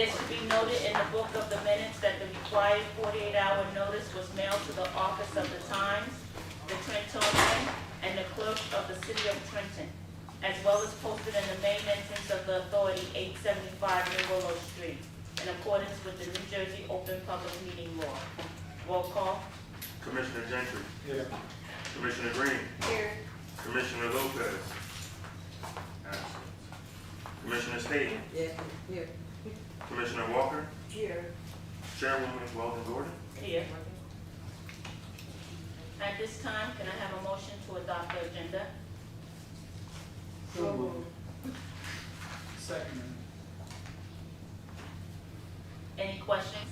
It is to be noted in the book of the minutes that the required 48-hour notice was mailed to the office of the Times, the Trentonian, and the clerk of the city of Trenton, as well as posted in the main entrance of the authority 875 New Willow Street, in accordance with the New Jersey Open Public Meeting Law. Roll call. Commissioner Gentry. Here. Commissioner Green. Here. Commissioner Lopez. Absent. Commissioner Staten. Yes, here. Commissioner Walker. Here. Chairwoman Weldon Gordon. Here. At this time, can I have a motion to adopt the agenda? So moved. Second. Any questions?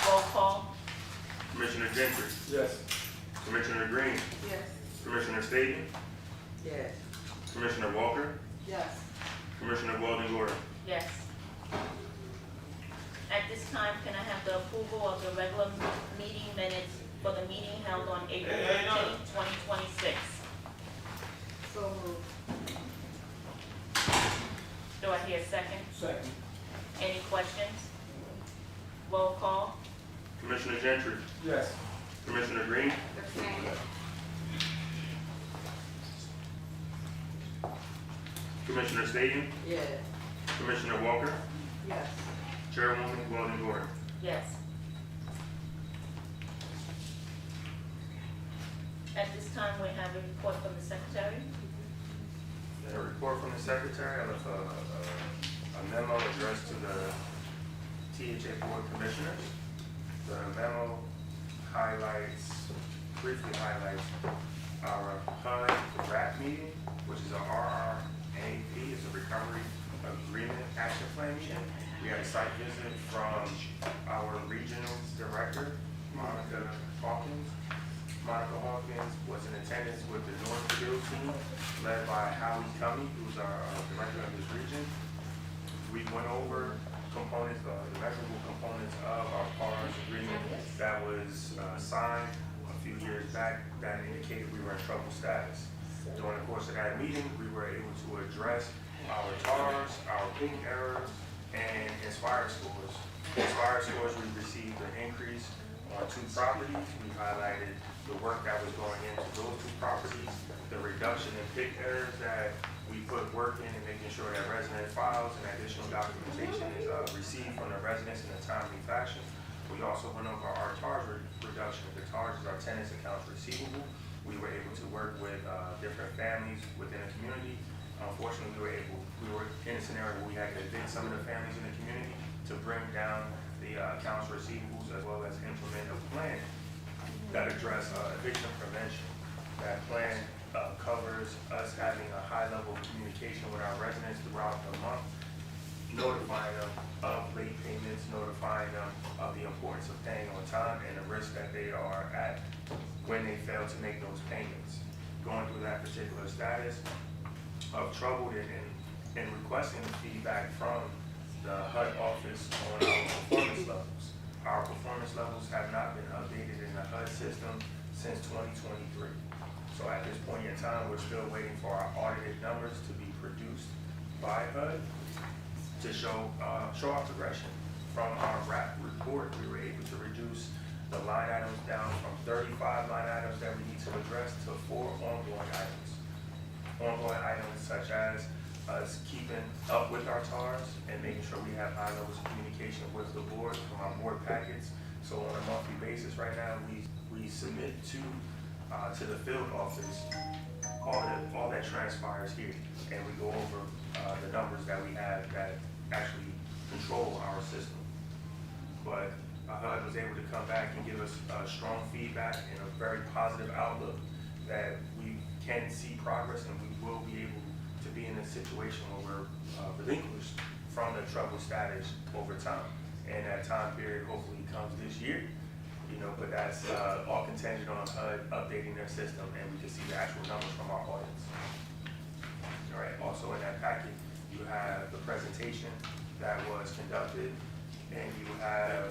Roll call. Commissioner Gentry. Yes. Commissioner Green. Yes. Commissioner Staten. Yes. Commissioner Walker. Yes. Commissioner Weldon Gordon. Yes. At this time, can I have the approval of the regular meeting minutes for the meeting held on April 15, 2026? So moved. Do I hear a second? Second. Any questions? Roll call. Commissioner Gentry. Yes. Commissioner Green. Abstain. Commissioner Staten. Yes. Commissioner Walker. Yes. Chairwoman Weldon Gordon. Yes. At this time, we have a report from the secretary. A report from the secretary. I left a memo addressed to the THA Board Commissioners. The memo briefly highlights our HUD RAP meeting, which is a RRAP, is a Recovery Agreement Action Plan meeting. We had a site visit from our regional director, Monica Hawkins. Monica Hawkins was in attendance with the Northfield team, led by Howie Cummey, who's our director of this region. We went over components, the measurable components of our PARS agreement that was signed a few years back that indicated we were in trouble status. During the course of that meeting, we were able to address our TARs, our ping errors, and inspired scores. Inspired scores, we received an increase on 2 properties. We highlighted the work that was going into those 2 properties, the reduction in pick errors that we put work in and making sure that resident files and additional documentation is received from the residents in a timely fashion. We also went over our TARS reduction. The TARS is our tenants accounts receivable. We were able to work with different families within the community. Unfortunately, we were in a scenario where we had to evict some of the families in the community to bring down the accounts receivables, as well as implement a plan that address eviction prevention. That plan covers us having a high level of communication with our residents throughout the month, notifying them of late payments, notifying them of the importance of paying on time and the risk that they are at when they fail to make those payments. Going through that particular status of trouble and requesting feedback from the HUD office on our performance levels. Our performance levels have not been updated in the HUD system since 2023. So at this point in time, we're still waiting for our audited numbers to be produced by HUD to show our progression. From our RAP report, we were able to reduce the line items down from 35 line items that we need to address to 4 ongoing items. Ongoing items such as us keeping up with our TARs and making sure we have high levels of communication with the board from our board packets. So on a monthly basis right now, we submit to the field office all that transpires here, and we go over the numbers that we have that actually control our system. But HUD was able to come back and give us strong feedback and a very positive outlook that we can see progress and we will be able to be in a situation where we're relinquished from the trouble status over time. And that time period hopefully comes this year, but that's all contingent on HUD updating their system and we can see the actual numbers from our audits. All right, also in that packet, you have the presentation that was conducted and you have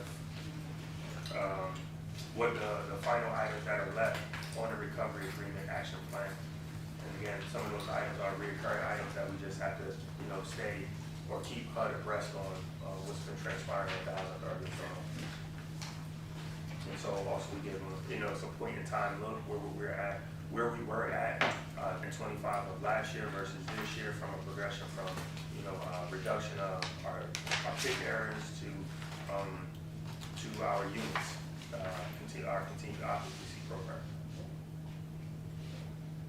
what the final items that are left on the recovery agreement action plan. And again, some of those items are recurring items that we just have to, stay or keep HUD abreast on what's been transpiring in 2030. And so also we give them, it's a point in time look where we were at in 25 of last year versus this year, from a progression from, reduction of our pick errors to our units, our continued occupancy program.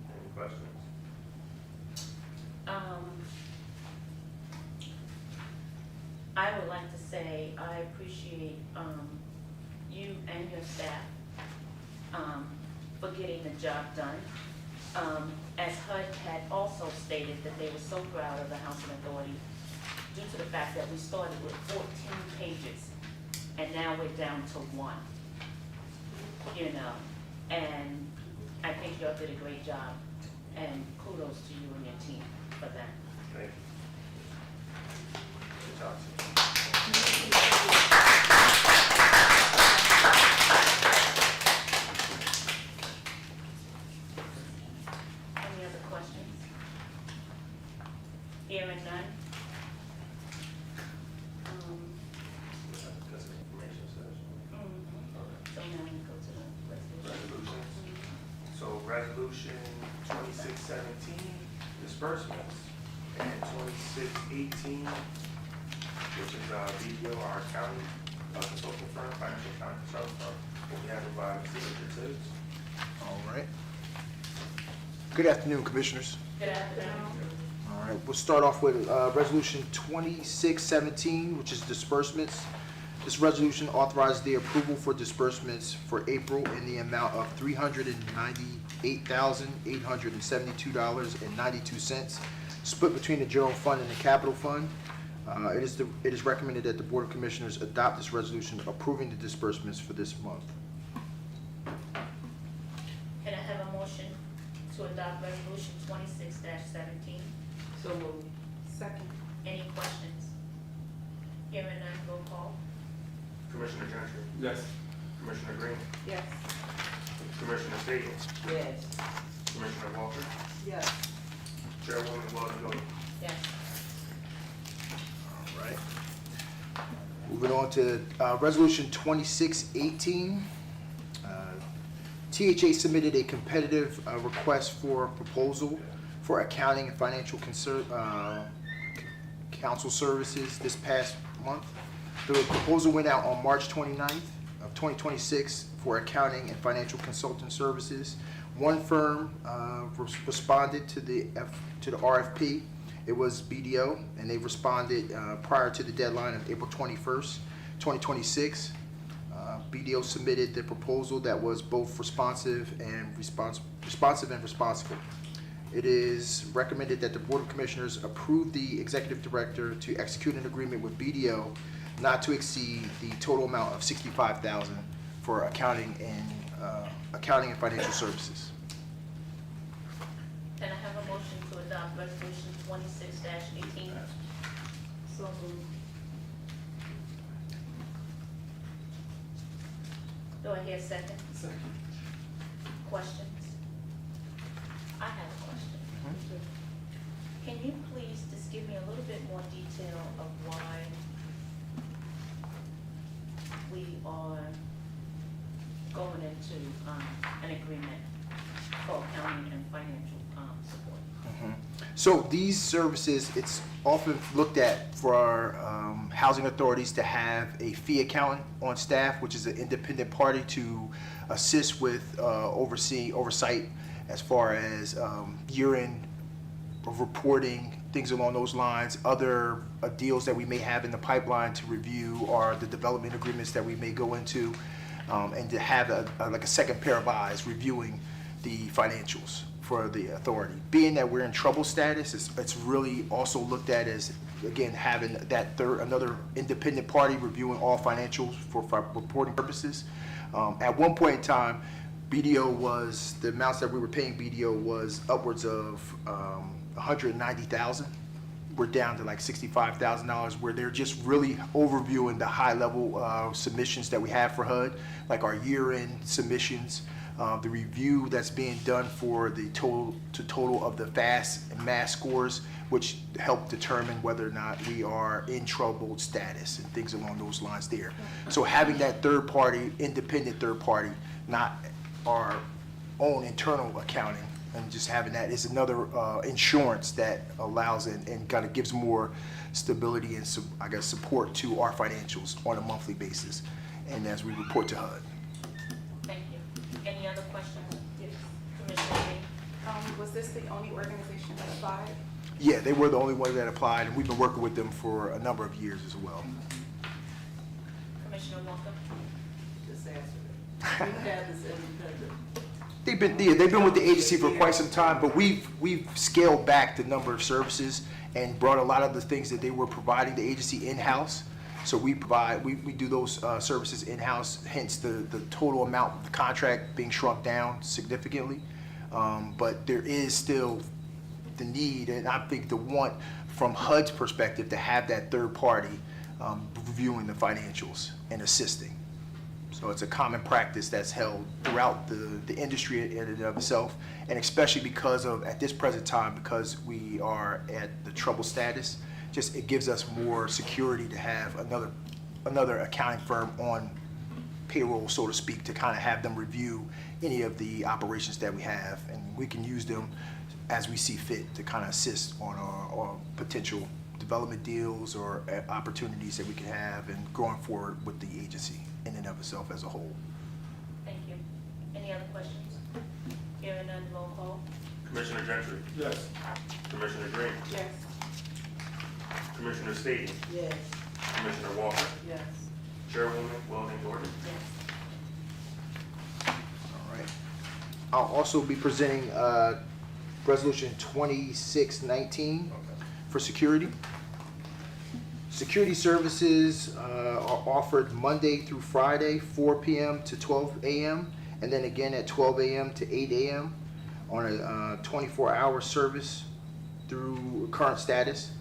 Any questions? I would like to say I appreciate you and your staff for getting the job done. As HUD had also stated that they were so proud of the Housing Authority due to the fact that we started with 14 pages and now we're down to 1, and I think y'all did a great job, and kudos to you and your team for that. Thank you. Good job, Any other questions? Hearing none. That's an information session. So now we go to the resolution. Resolutions. So resolution 2617, disbursements, and 2618, which is BDO, our accounting consulting firm, financial accounting consulting firm, will be handled by Mr. Tibbs. All right. Good afternoon, Commissioners. Good afternoon. All right, we'll start off with Resolution 2617, which is disbursements. This resolution authorizes the approval for disbursements for April in the amount of $398,872.92, split between the general fund and the capital fund. It is recommended that the Board of Commissioners adopt this resolution approving the disbursements for this month. Can I have a motion to adopt resolution 26-17? So moved. Second. Any questions? Hearing none, roll call. Commissioner Gentry, Yes. Commissioner Green, Yes. Commissioner Staples, Yes. Commissioner Walker, Yes. Chairwoman Wilden. Yes. All right. Moving on to Resolution 2618. THA submitted a competitive request for proposal for accounting and financial counsel services this past month. The proposal went out on March 29th of 2026 for accounting and financial consulting services. One firm responded to the RFP. It was BDO, and they responded prior to the deadline of April 21st, 2026. BDO submitted the proposal that was both responsive and responsible. It is recommended that the Board of Commissioners approve the Executive Director to execute an agreement with BDO not to exceed the total amount of $65,000 for accounting and financial services. Can I have a motion to adopt resolution 26-18? So moved. Do I hear a second? Second. Questions? I have a question. Can you please just give me a little bit more detail of why we are going into an agreement for accounting and financial support? So these services, it's often looked at for our housing authorities to have a fee accountant on staff, which is an independent party to assist with oversight as far as year-end reporting, things along those lines. Other deals that we may have in the pipeline to review are the development agreements that we may go into, and to have like a second pair of eyes reviewing the financials for the authority. Being that we're in trouble status, it's really also looked at as, again, having that another independent party reviewing all financials for reporting purposes. At one point in time, BDO was, the amounts that we were paying BDO was upwards of $190,000. We're down to like $65,000, where they're just really overviewing the high level submissions that we have for HUD, like our year-end submissions, the review that's being done for the total of the FAST and MAS scores, which help determine whether or not we are in troubled status and things along those lines there. So having that third party, independent third party, not our own internal accounting, and just having that is another insurance that allows and kind of gives more stability and I guess support to our financials on a monthly basis, and as we report to HUD. Thank you. Any other questions? Yes. Commissioner Lee? Was this the only organization that applied? Yeah, they were the only one that applied, and we've been working with them for a number of years as well. Commissioner Walker? Just answer it. We have this independent. They've been with the agency for quite some time, but we've scaled back the number of services and brought a lot of the things that they were providing the agency in-house. So we do those services in-house, hence the total amount of the contract being shrunk down significantly. But there is still the need, and I think the want from HUD's perspective to have that third party reviewing the financials and assisting. So it's a common practice that's held throughout the industry in and of itself, and especially because of, at this present time, because we are at the trouble status, just it gives us more security to have another accounting firm on payroll, so to speak, to kind of have them review any of the operations that we have, and we can use them as we see fit to kind of assist on our potential development deals or opportunities that we can have and going forward with the agency in and of itself as a whole. Thank you. Any other questions? Hearing none, roll call. Commissioner Gentry, Yes. Commissioner Green, Yes. Commissioner Stady, Yes. Commissioner Walker, Yes. Chairwoman Weldon Gordon. Yes. All right. I'll also be presenting Resolution 2619 for security. Security services are offered Monday through Friday, 4 p.m. to 12 a.m., and then again at 12 a.m. to 8 a.m. on a 24-hour service through current status.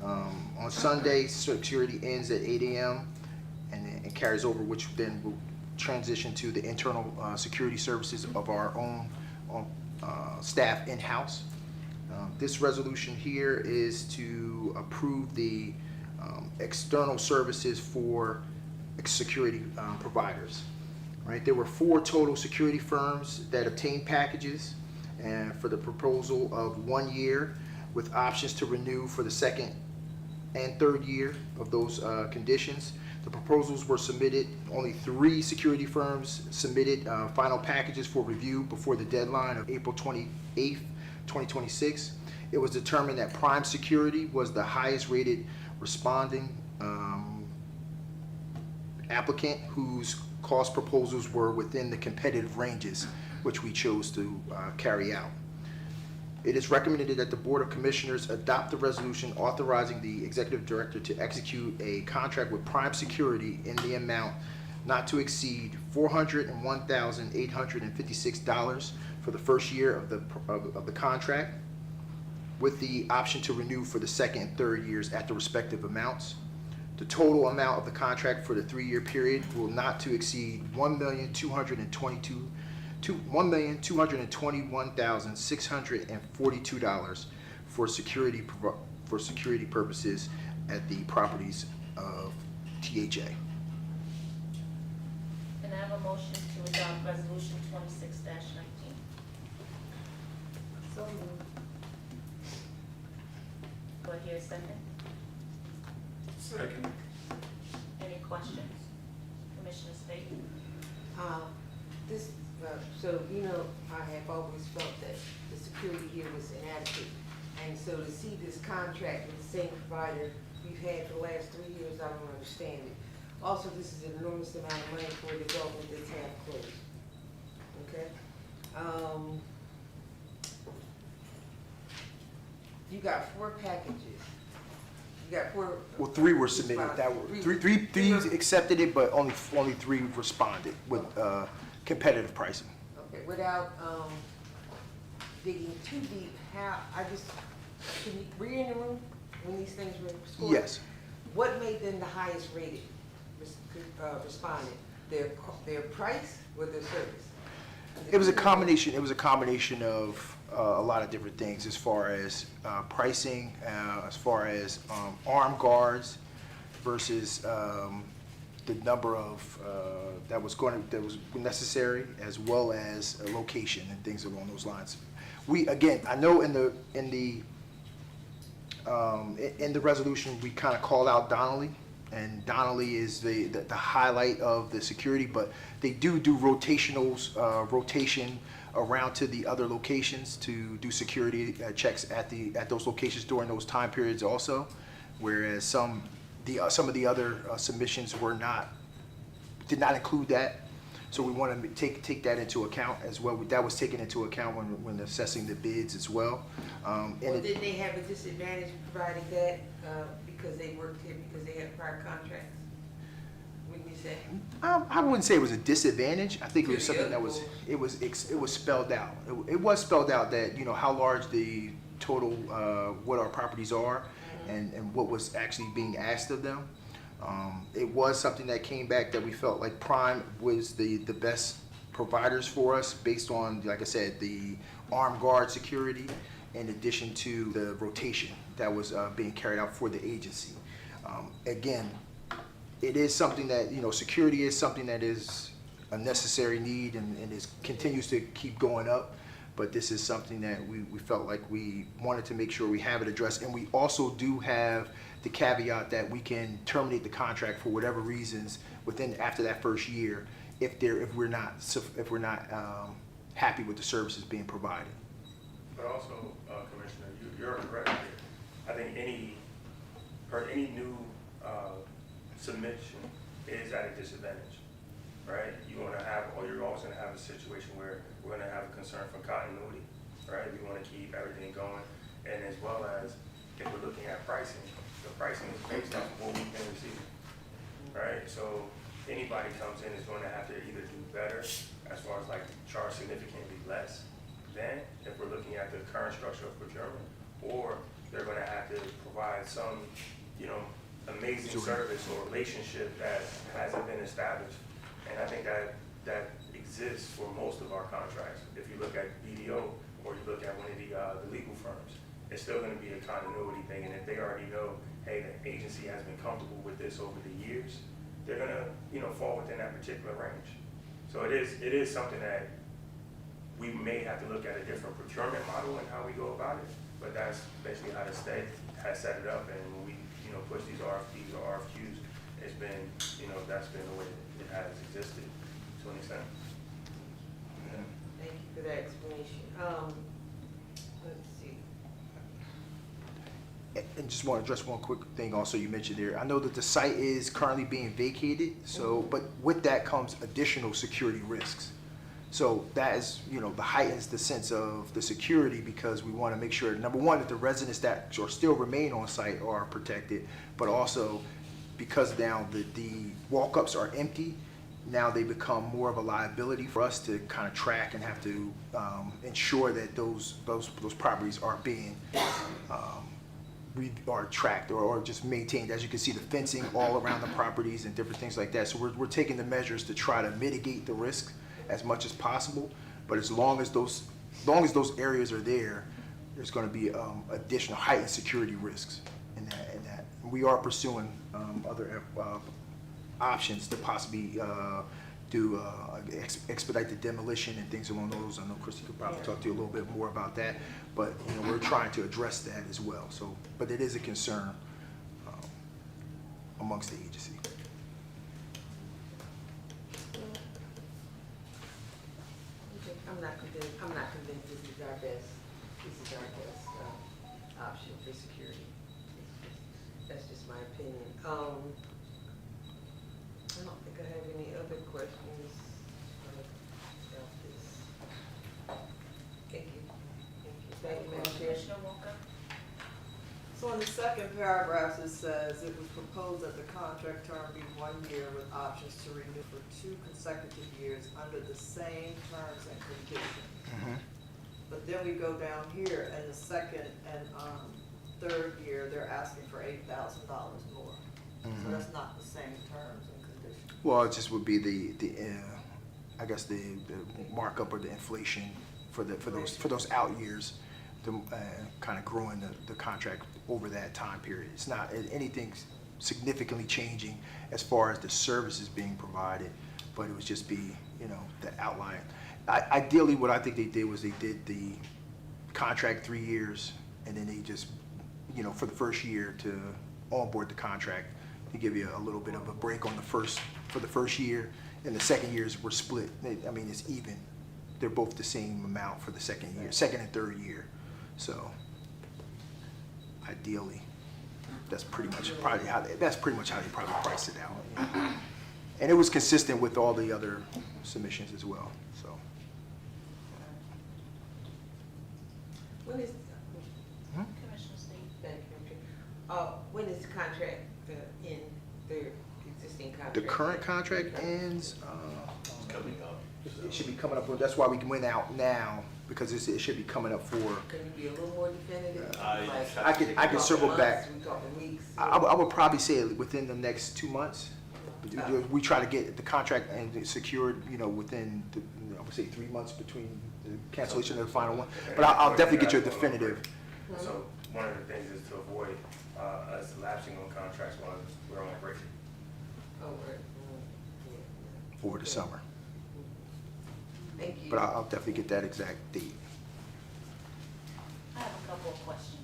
On Sunday, security ends at 8 a.m. and it carries over, which then will transition to the internal security services of our own staff in-house. This resolution here is to approve the external services for security providers. Right, there were 4 total security firms that obtained packages, and for the proposal of 1 year, with options to renew for the second and third year of those conditions. The proposals were submitted. Only 3 security firms submitted final packages for review before the deadline of April 28th, 2026. It was determined that Prime Security was the highest rated responding applicant whose cost proposals were within the competitive ranges which we chose to carry out. It is recommended that the Board of Commissioners adopt the resolution authorizing the Executive Director to execute a contract with Prime Security in the amount not to exceed $401,856 for the first year of the contract, with the option to renew for the second and third years at the respective amounts. The total amount of the contract for the 3-year period will not to exceed $1,221,642 for security purposes at the properties of THA. Can I have a motion to adopt resolution 26-19? So moved. Do I hear a second? Second. Any questions? Commissioner Stady? So, I have always felt that the security here was inadequate. And so to see this contract with the same provider we've had for the last 3 years, I don't understand it. Also, this is an enormous amount of money for a development that's half closed. Okay? You got 4 packages. You got 4. Well, 3 were submitted. That were three accepted it, but only 3 responded with competitive pricing. Okay, without digging too deep, were you in the room when these things were scored? Yes. What made them the highest rated respondent? Their price or their service? It was a combination. It was a combination of a lot of different things, as far as pricing, as far as armed guards versus the number of that was necessary, as well as a location and things along those lines. I know in the resolution we kind of call out Donnelly, and Donnelly is the highlight of the security, but they do rotation around to the other locations to do security checks at those locations during those time periods also, whereas some of the other submissions did not include that. So we want to take that into account as well. That was taken into account when assessing the bids as well. Well, didn't they have a disadvantage providing that, because they worked here, because they had prior contracts? Wouldn't you say? I wouldn't say it was a disadvantage. I think it was something that was spelled out. It was spelled out that, how large the total, what our properties are, and what was actually being asked of them. It was something that came back that we felt like Prime was the best providers for us, based on, like I said, the armed guard security, in addition to the rotation that was being carried out for the agency. Again, it is something that, security is something that is a necessary need, and continues to keep going up. But this is something that we felt like we wanted to make sure we have it addressed. And we also do have the caveat that we can terminate the contract for whatever reasons after that first year, if we're not happy with the services being provided. But also, Commissioner, you're correct here. I think any new submission is at a disadvantage, right? You're always going to have a situation where we're going to have a concern for continuity, right? We want to keep everything going, and as well as if we're looking at pricing, the pricing is based off of what we've been receiving, right? So anybody comes in is going to have to either do better, as far as like charge significantly less than if we're looking at the current structure of procurement, or they're going to have to provide some, amazing service or relationship that hasn't been established. And I think that exists for most of our contracts. If you look at BDO, or you look at one of the legal firms, it's still going to be a continuity thing. And if they already know, hey, the agency has been comfortable with this over the years, they're going to, fall within that particular range. So it is something that we may have to look at a different procurement model and how we go about it. But that's basically how the state has set it up. And when we, push these RFPs or RFQs, it's been, that's been the way it has existed to an extent. Thank you for that explanation. Let's see. And just want to address one quick thing also you mentioned there. I know that the site is currently being vacated, but with that comes additional security risks. So that is, heightens the sense of the security, because we want to make sure, number one, that the residents that still remain on site are protected, but also because now the walk-ups are empty, now they become more of a liability for us to kind of track and have to ensure that those properties are being are tracked or just maintained. As you can see, the fencing all around the properties and different things like that. So we're taking the measures to try to mitigate the risk as much as possible. But as long as those areas are there, there's going to be additional heightened security risks in that. We are pursuing other options to possibly expedite the demolition and things along those. I know Christy could probably talk to you a little bit more about that, but we're trying to address that as well. So, but it is a concern amongst the agency. I'm not convinced this is our best option for security. That's just my opinion. I don't think I have any other questions about this. Thank you. Thank you, Madam Chair. Commissioner Walker? So in the second paragraph, it says it was proposed that the contract term be 1 year with options to renew for 2 consecutive years under the same terms and conditions. Mm-hmm. But then we go down here, and the second and third year, they're asking for $8,000 more. So that's not the same terms and conditions. Well, it just would be I guess the markup or the inflation for those out years, kind of growing the contract over that time period. It's not anything significantly changing as far as the services being provided, but it would just be, the outline. Ideally, what I think they did was they did the contract 3 years, and then they just, for the first year to onboard the contract, to give you a little bit of a break on for the first year, and the second years were split. It's even. They're both the same amount for the second and third year. So ideally, that's pretty much how they probably priced it out. And it was consistent with all the other submissions as well. So When is, Commissioner Steve? thank you, when is the contract end, the existing contract? the current contract ends. Coming up. It should be coming up. That's why we went out now, because it should be coming up for. Can you be a little more definitive? I can circle back. We talking weeks? I would probably say within the next 2 months. We try to get the contract and secured, within, I would say 3 months between the cancellation and the final one. But I'll definitely get you a definitive. So one of the things is to avoid us lapsing on contracts while we're on break. Oh, right. Yeah. Over the summer. Thank you. But I'll definitely get that exact date. I have a couple of questions.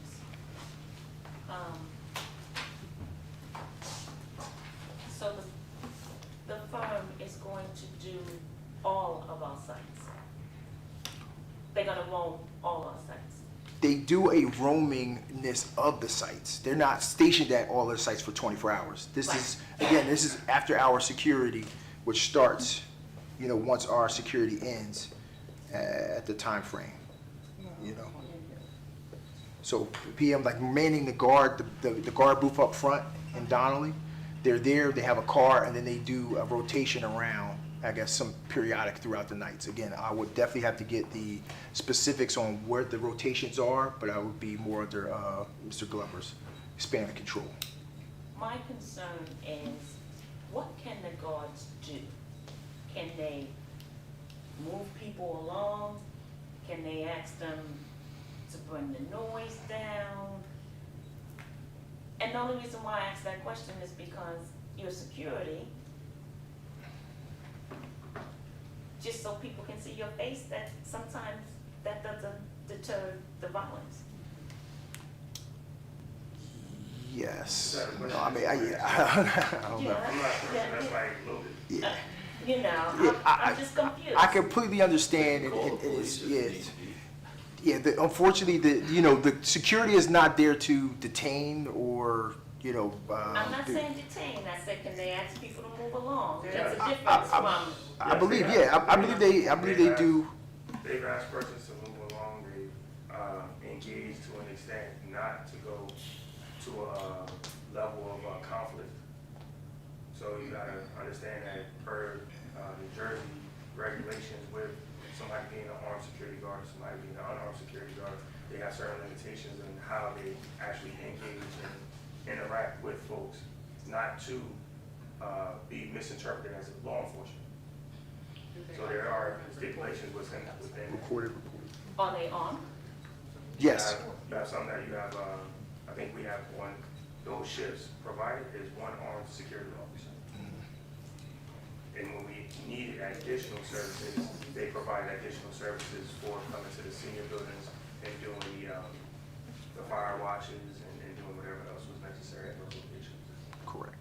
So the firm is going to do all of our sites? They're gonna roam all our sites? They do a roamingness of the sites. They're not stationed at all the sites for 24 hours. This is after hour security, which starts, once our security ends at the time frame, So PM, like manning the guard booth up front in Donnelly, they're there, they have a car, and then they do a rotation around, I guess, some periodic throughout the nights. Again, I would definitely have to get the specifics on where the rotations are, but I would be more under Mr. Glover's span of control. My concern is, what can the guards do? Can they move people along? Can they ask them to bring the noise down? And the only reason why I ask that question is because your security, just so people can see your face, that sometimes that doesn't deter the violence. Yes. No, I don't know. I'm not pushing, that's like a little bit. Yeah. I'm just confused. I completely understand, and it's, unfortunately, the security is not there to detain or, I'm not saying detain, I said, can they ask people to move along? Yeah. That's a difference from, I believe they do. They've asked persons to move along, they've engaged to an extent not to go to a level of conflict. So you gotta understand that per New Jersey regulations, with somebody being an armed security guard, somebody being an unarmed security guard, they have certain limitations in how they actually engage and interact with folks, not to be misinterpreted as law enforcement. So there are stipulations within. Recorded. are they armed? Yes. You have some that you have, I think we have one, those shifts provided is one armed security officer. And when we needed additional services, they provide additional services for coming to the senior buildings and doing the fire watches and doing whatever else was necessary at those locations. Correct.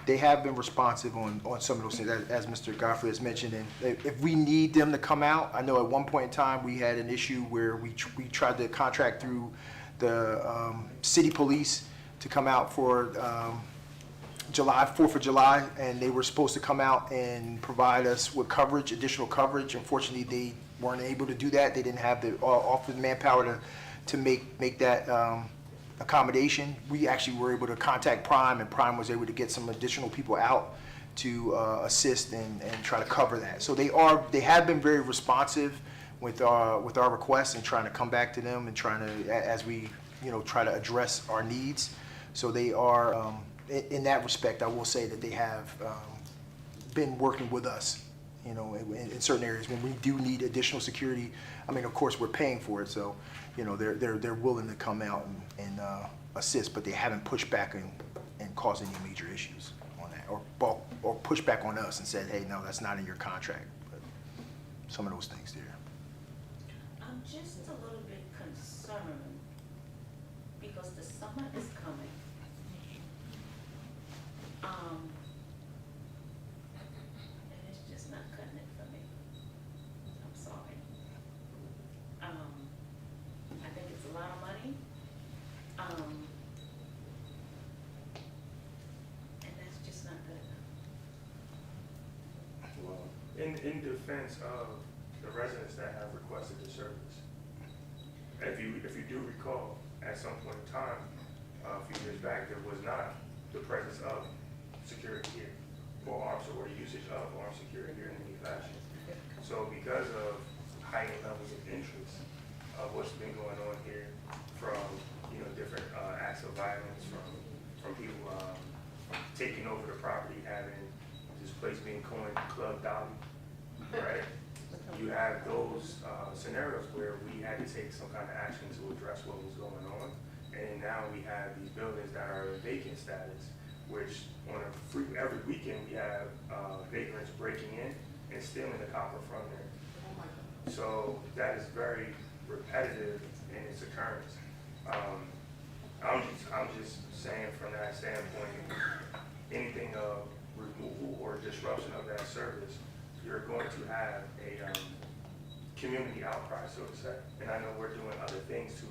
They have been responsive on some of those things, as Mr. Godfrey has mentioned. And if we need them to come out, I know at one point in time we had an issue where we tried to contract through the city police to come out for July, 4th of July, and they were supposed to come out and provide us with coverage, additional coverage. Unfortunately, they weren't able to do that. They didn't have the office manpower to make that accommodation. We actually were able to contact Prime, and Prime was able to get some additional people out to assist and try to cover that. So they have been very responsive with our requests and trying to come back to them and trying to, as we try to address our needs. So they are, in that respect, I will say that they have been working with us, you know, in certain areas. When we do need additional security, I mean, of course, we're paying for it, so, you know, they're willing to come out and assist, but they haven't pushed back and caused any major issues on that, or pushed back on us and said, hey, no, that's not in your contract. But some of those things there. I'm just a little bit concerned because the summer is coming. And it's just not cutting it for me. I'm sorry. I think it's a lot of money. And that's just not good enough. Well, in defense of the residents that have requested the service, if you do recall, at some point in time, a few years back, there was not the presence of security here, or arms, or the usage of armed security here in any fashion. So because of heightened levels of interest of what's been going on here, from, you know, different acts of violence, from people taking over the property, having this place being coined Club Dolly, right? You have those scenarios where we had to take some kind of action to address what was going on. And now we have these buildings that are in vacant status, which on every weekend we have vagrants breaking in and stealing the copper from there. So that is very repetitive in its occurrence. I'm just saying from that standpoint, anything of removal or disruption of that service, you're going to have a community outcry, so to say. And I know we're doing other things to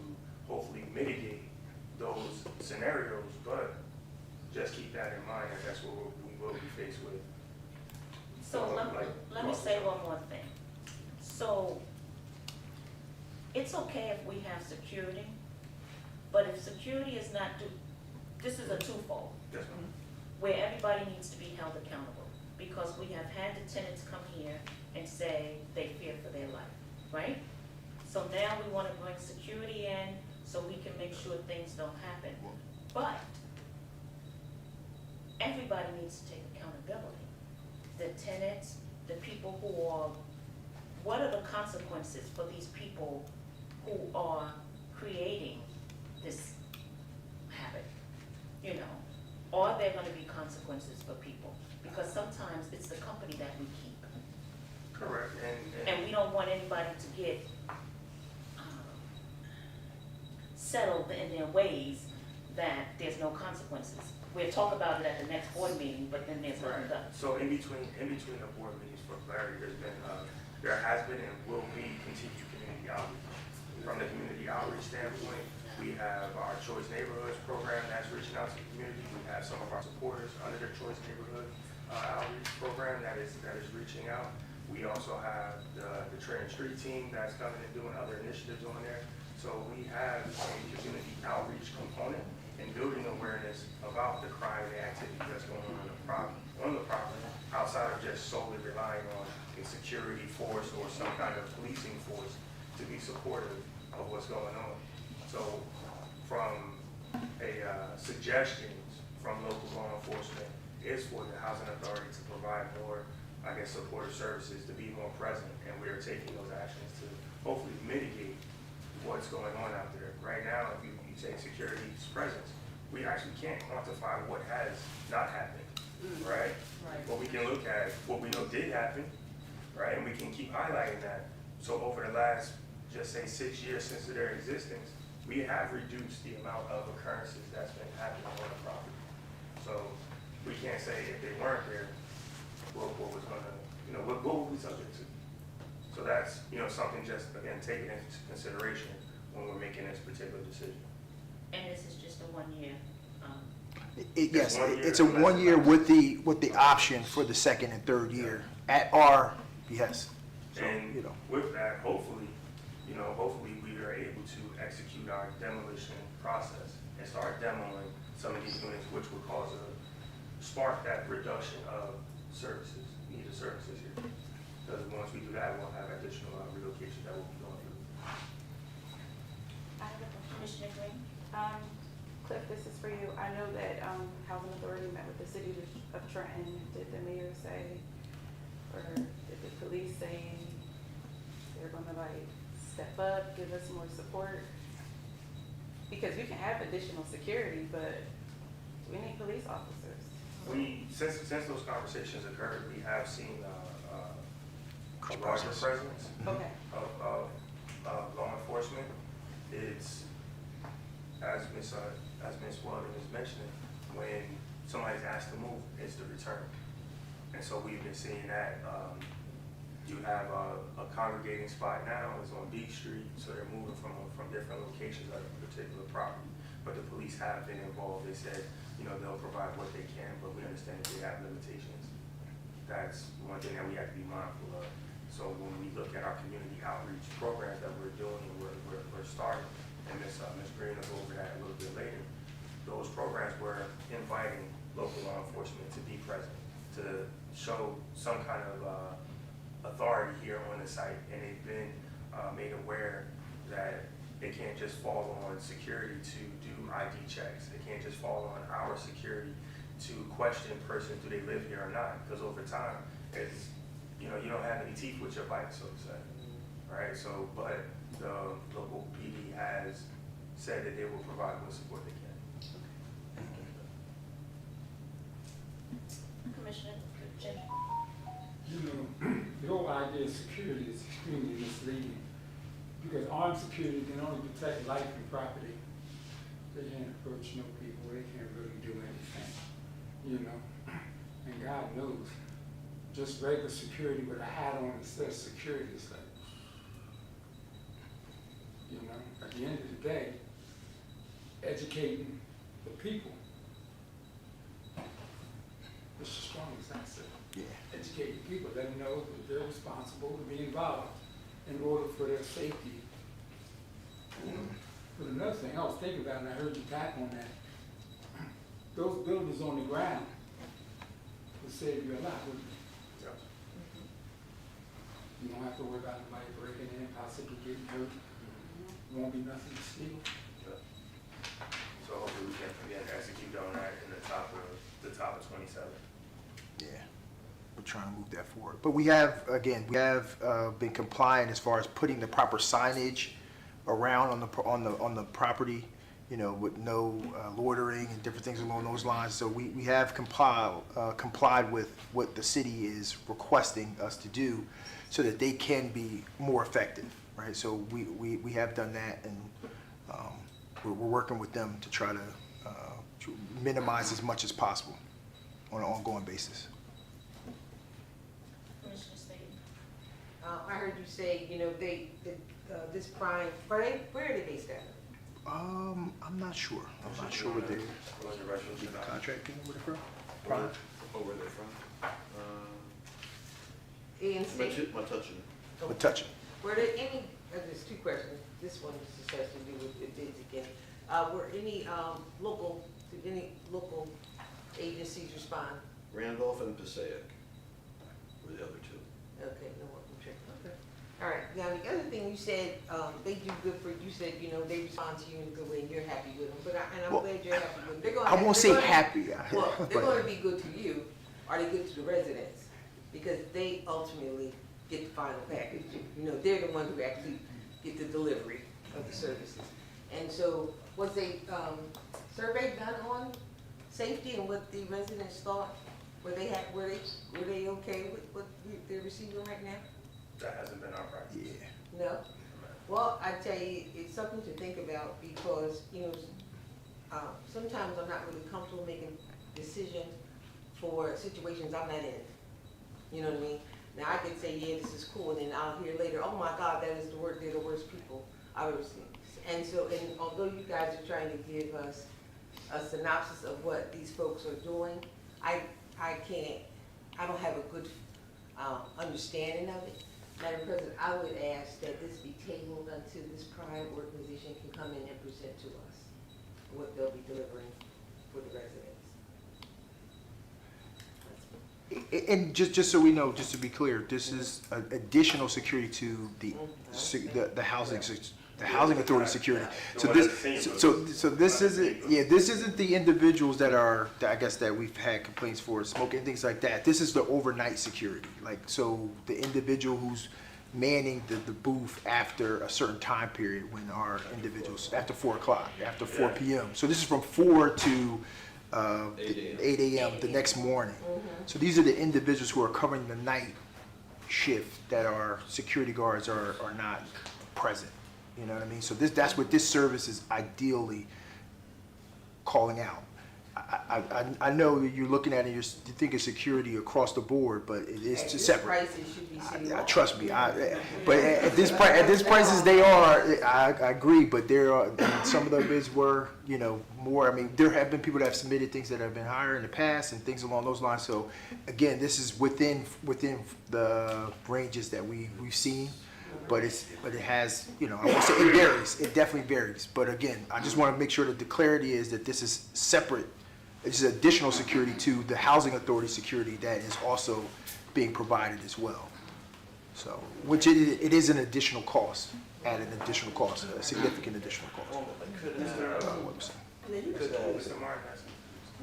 hopefully mitigate those scenarios, but just keep that in mind, that that's what we will be faced with. So let me say one more thing. So it's okay if we have security, but if security is not this is a twofold, Yes, ma'am. where everybody needs to be held accountable. Because we have had the tenants come here and say they fear for their life, right? So now we want to bring security in so we can make sure things don't happen. But everybody needs to take accountability. The tenants, the people who are, what are the consequences for these people who are creating this habit? You know, are there going to be consequences for people? Because sometimes it's the company that we keep. Correct. And we don't want anybody to get settled in their ways that there's no consequences. We'll talk about it at the next board meeting, but then there's nothing done. So in between the board meetings, for clarity, there has been and will be continued community outreach. From the community outreach standpoint, we have our Choice Neighborhoods program that's reaching out to the community. We have some of our supporters under the Choice Neighborhood outreach program that is reaching out. We also have the Trenton Street team that's coming and doing other initiatives on there. So we have a community outreach component and building awareness about the crime and the activity that's going on the property, outside of just solely relying on a security force or some kind of policing force to be supportive of what's going on. So from suggestions from local law enforcement is for the housing authority to provide more, I guess, supportive services, to be more present, and we are taking those actions to hopefully mitigate what's going on out there. Right now, if you say security's presence, we actually can't quantify what has not happened, right? But we can look at what we know did happen, right? And we can keep highlighting that. So over the last, just say 6 years since their existence, we have reduced the amount of occurrences that's been happening on the property. So we can't say if they weren't there, what was gonna, what would we subject to? So that's, something just, again, taken into consideration when we're making this particular decision. And this is just a 1 year. Yes, It's 1 year, it's a unless 1 year it's- with the option for the second and third year at our behest. So, And you know. with that, hopefully we are able to execute our demolition process and start demoing some of these units, which would spark that reduction of needed services here. Because once we do that, we'll have additional relocation that we'll be going through. I have a question. Commissioner Green? Cliff, this is for you. I know that, Housing Authority met with the city of Trenton. Did the mayor say, or did the police say they're gonna like step up, give us more support? Because we can have additional security, but we need police officers. Since those conversations occurred, we have seen a larger presence Okay. of law enforcement. It's, as Ms. Weldon is mentioning, when somebody's asked to move, it's the return. And so we've been seeing that. You have a congregating spot now, it's on B Street, so they're moving from different locations of a particular property. But the police have been involved. They said, they'll provide what they can, but we understand that they have limitations. That's one thing that we have to be mindful of. So when we look at our community outreach programs that we're doing, and we're starting, and Ms. Green will go over that a little bit later, those programs were inviting local law enforcement to be present, to show some kind of authority here on the site, and they've been made aware that it can't just fall on security to do ID checks. It can't just fall on our security to question person, do they live here or not? Because over time, it's, you don't have any teeth with your bite, so to say, right? So, but the local PD has said that they will provide what support they can. Commissioner Jim. The whole idea of security is extremely misleading, because armed security can only protect life and property. They can't approach no people, they can't really do anything, and God knows, just regular security with a hat on that says security is like, at the end of the day, educating the people is the strongest asset. Yeah. Educating people, let them know that they're responsible to be involved in order for their safety. But another thing I was thinking about, and I heard you tap on that, those buildings on the ground will save you a lot, wouldn't it? Yeah. You don't have to worry about anybody breaking in, possibly getting hurt. Won't be nothing to steal. Yeah. So hopefully we can, again, execute on that in the top of 27. Yeah, we're trying to move that forward. But we have been compliant as far as putting the proper signage around on the property, with no loitering and different things along those lines. So we have complied with what the city is requesting us to do, so that they can be more effective, right? So we have done that, and we're working with them to try to minimize as much as possible on an ongoing basis. Commissioner State. I heard you say, this prime, where are they based at? I'm not sure. I'm not sure what the What's the resolution? contract came with it from. Where they're from? In state? Metuchen. But touching. Were there any, there's two questions, this one just has to do with the bids again. Were any local agencies respond? Randolph and Passaic were the other two. Okay, no one can check, okay. All right, now the other thing you said, they do good for, you said, they respond to you in a good way and you're happy with them, but I'm Well, glad you're happy with them. They're gonna I have- won't they're say gonna- happy. Well, they're but- gonna be good to you, are they good to the residents? Because they ultimately get the final package. They're the ones who actually get the delivery of the services. And so, was a survey done on safety and what the residents thought? Were they okay with what they're receiving right now? That hasn't been our practice. Yeah. No? Well, I tell you, it's something to think about because, sometimes I'm not really comfortable making decisions for situations I'm not in. You know what I mean? Now, I could say, yeah, this is cool, and then I'll hear later, oh my God, they're the worst people I've ever seen. And so, and although you guys are trying to give us a synopsis of what these folks are doing, I don't have a good understanding of it. Madam President, I would ask that this be tabled until this prime organization can come in and present to us what they'll be delivering for the residents. And just so we know, just to be clear, this is additional security to the housing the housing authority security. The So one that's this, senior so this isn't, yeah, this isn't the individuals that are, that I guess that we've had complaints for, smoking, things like that. This is the overnight security, like, so the individual who's manning the booth after a certain time period when our individuals, after 4 o'clock, after 4 PM. So this is from 4 to 8 AM the next morning. So these are the individuals who are covering the night shift that our security guards are not present. You know what I mean? So that's what this service is ideally calling out. I know that you're looking at it, you think it's security across the board, but it is This separate. prices should be city hall. Trust me, but at this prices they are, I agree, but there are, some of the bids were, you know, more, I mean, there have been people that have submitted things that have been higher in the past and things along those lines, so again, this is within the ranges that we've seen, but it has, you know, I won't say it varies, it definitely varies, but again, I just wanna make sure that the clarity is that this is separate. It's additional security to the housing authority security that is also being provided as well. So, which it is an additional cost, at an additional cost, a significant additional cost. Mr. Martin has some.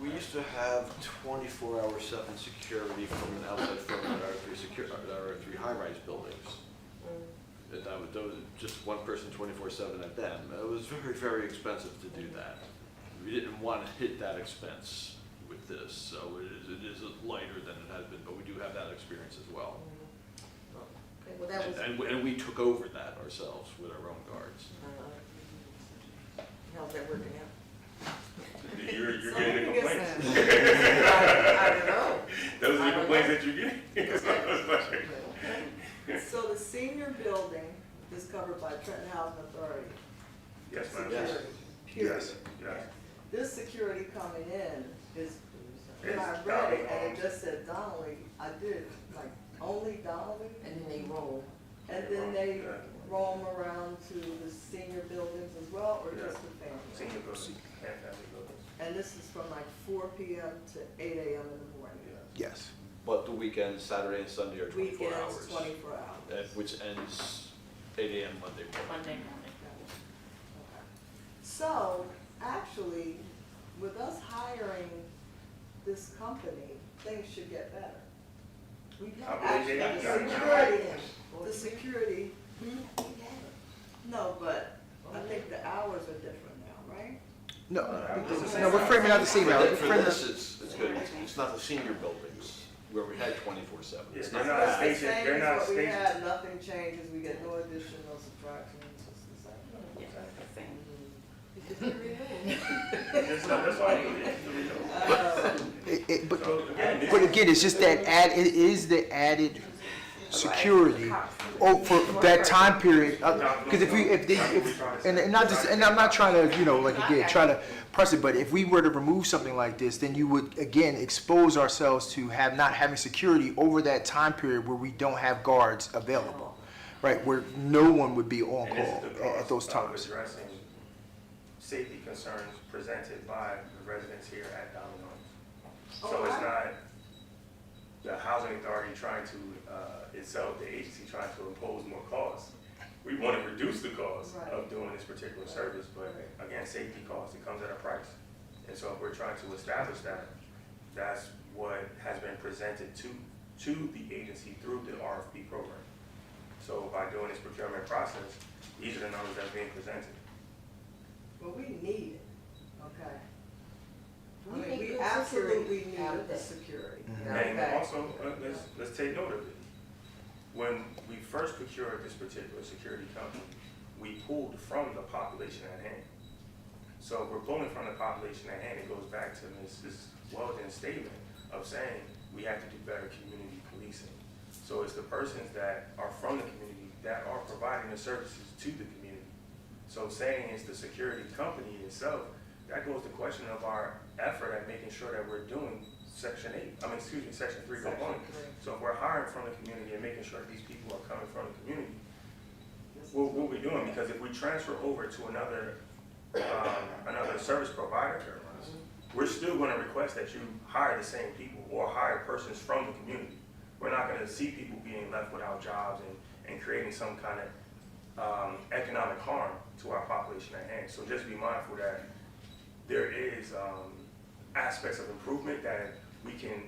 We used to have 24/7 security from an outside firm at our three high-rise buildings. And that was just one person 24/7 at them. It was very, very expensive to do that. We didn't want to hit that expense with this, so it is lighter than it has been, but we do have that experience as well. Okay, well, that was, And we took over that ourselves with our own guards. how's that working out? You're getting the complaints. I don't know. Those are the complaints that you're getting. So the senior building is covered by Trenton Housing Authority. Yes, ma'am. Security, period. Yes, yes. This security coming in is, when It's I read it Donnelly and Homes. it just said Donnelly, I did, like, only Donnelly? And then they roll. And then they roam around to the senior buildings as well, or just the families? Senior buildings, and family buildings. And this is from like 4 PM to 8 AM in the morning? Yes. But the weekends, Saturday and Sunday are 24 Weekends, hours. 24 hours. Which ends 8 AM Monday morning. Monday morning. Okay. So, actually, with us hiring this company, things should get better. We I believe actually, they got the security, no, but I think the hours are different now, right? No, we're framing out the same For out. thi- for this, it's good. It's not the senior buildings where we had 24/7. Yeah, It's they're not not that. stationed. Same They're not as what we stationed. had, nothing changes, we get no addition, no subtraction, it's just the same. Yeah, same. That's why you get the renewal. But So again, this But again, it's just that it is the added security for that time period. Because and not just, and I'm not trying to, you know, like again, try to press it, but if we were to remove something like this, then you would again expose ourselves to not having security over that time period where we don't have guards available, right? Where no one would be on And this call is the at those cost of times. addressing safety concerns presented by the residents here at Donnelly Homes. So it's not the housing authority trying to, itself, the agency trying to impose more costs. We want to reduce the cost of doing this particular service, but again, safety costs, it comes at a price. And so if we're trying to establish that, that's what has been presented to the agency through the RFP program. So by doing this procurement process, these are the numbers that's being presented. Well, we need it, okay? I We mean, need we good absolutely security out of need the that. security. And Okay. also, let's take note of it. When we first procured this particular security company, we pulled from the population at hand. So if we're pulling from the population at hand, it goes back to Mrs. Weldon's statement of saying we have to do better community policing. So it's the persons that are from the community that are providing the services to the community. So saying it's the security company itself, that goes to question of our effort at making sure that we're doing Section 3 component. So if we're hiring from the community and making sure that these people are coming from the community, what we're doing, because if we transfer over to another service provider, we're still gonna request that you hire the same people or hire persons from the community. We're not gonna see people being left without jobs and creating some kind of economic harm to our population at hand. So just be mindful that there is aspects of improvement that we can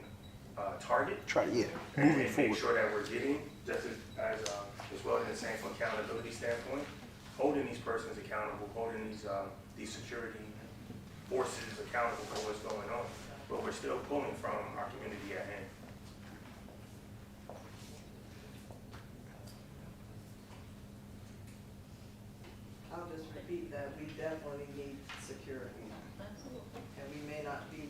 target Try to, yeah, and moving make forward. sure that we're getting, just as well as saying from accountability standpoint, holding these persons accountable, holding these security forces accountable for what's going on. But we're still pulling from our community at hand. I'll just repeat that, we definitely need security. And we may not be,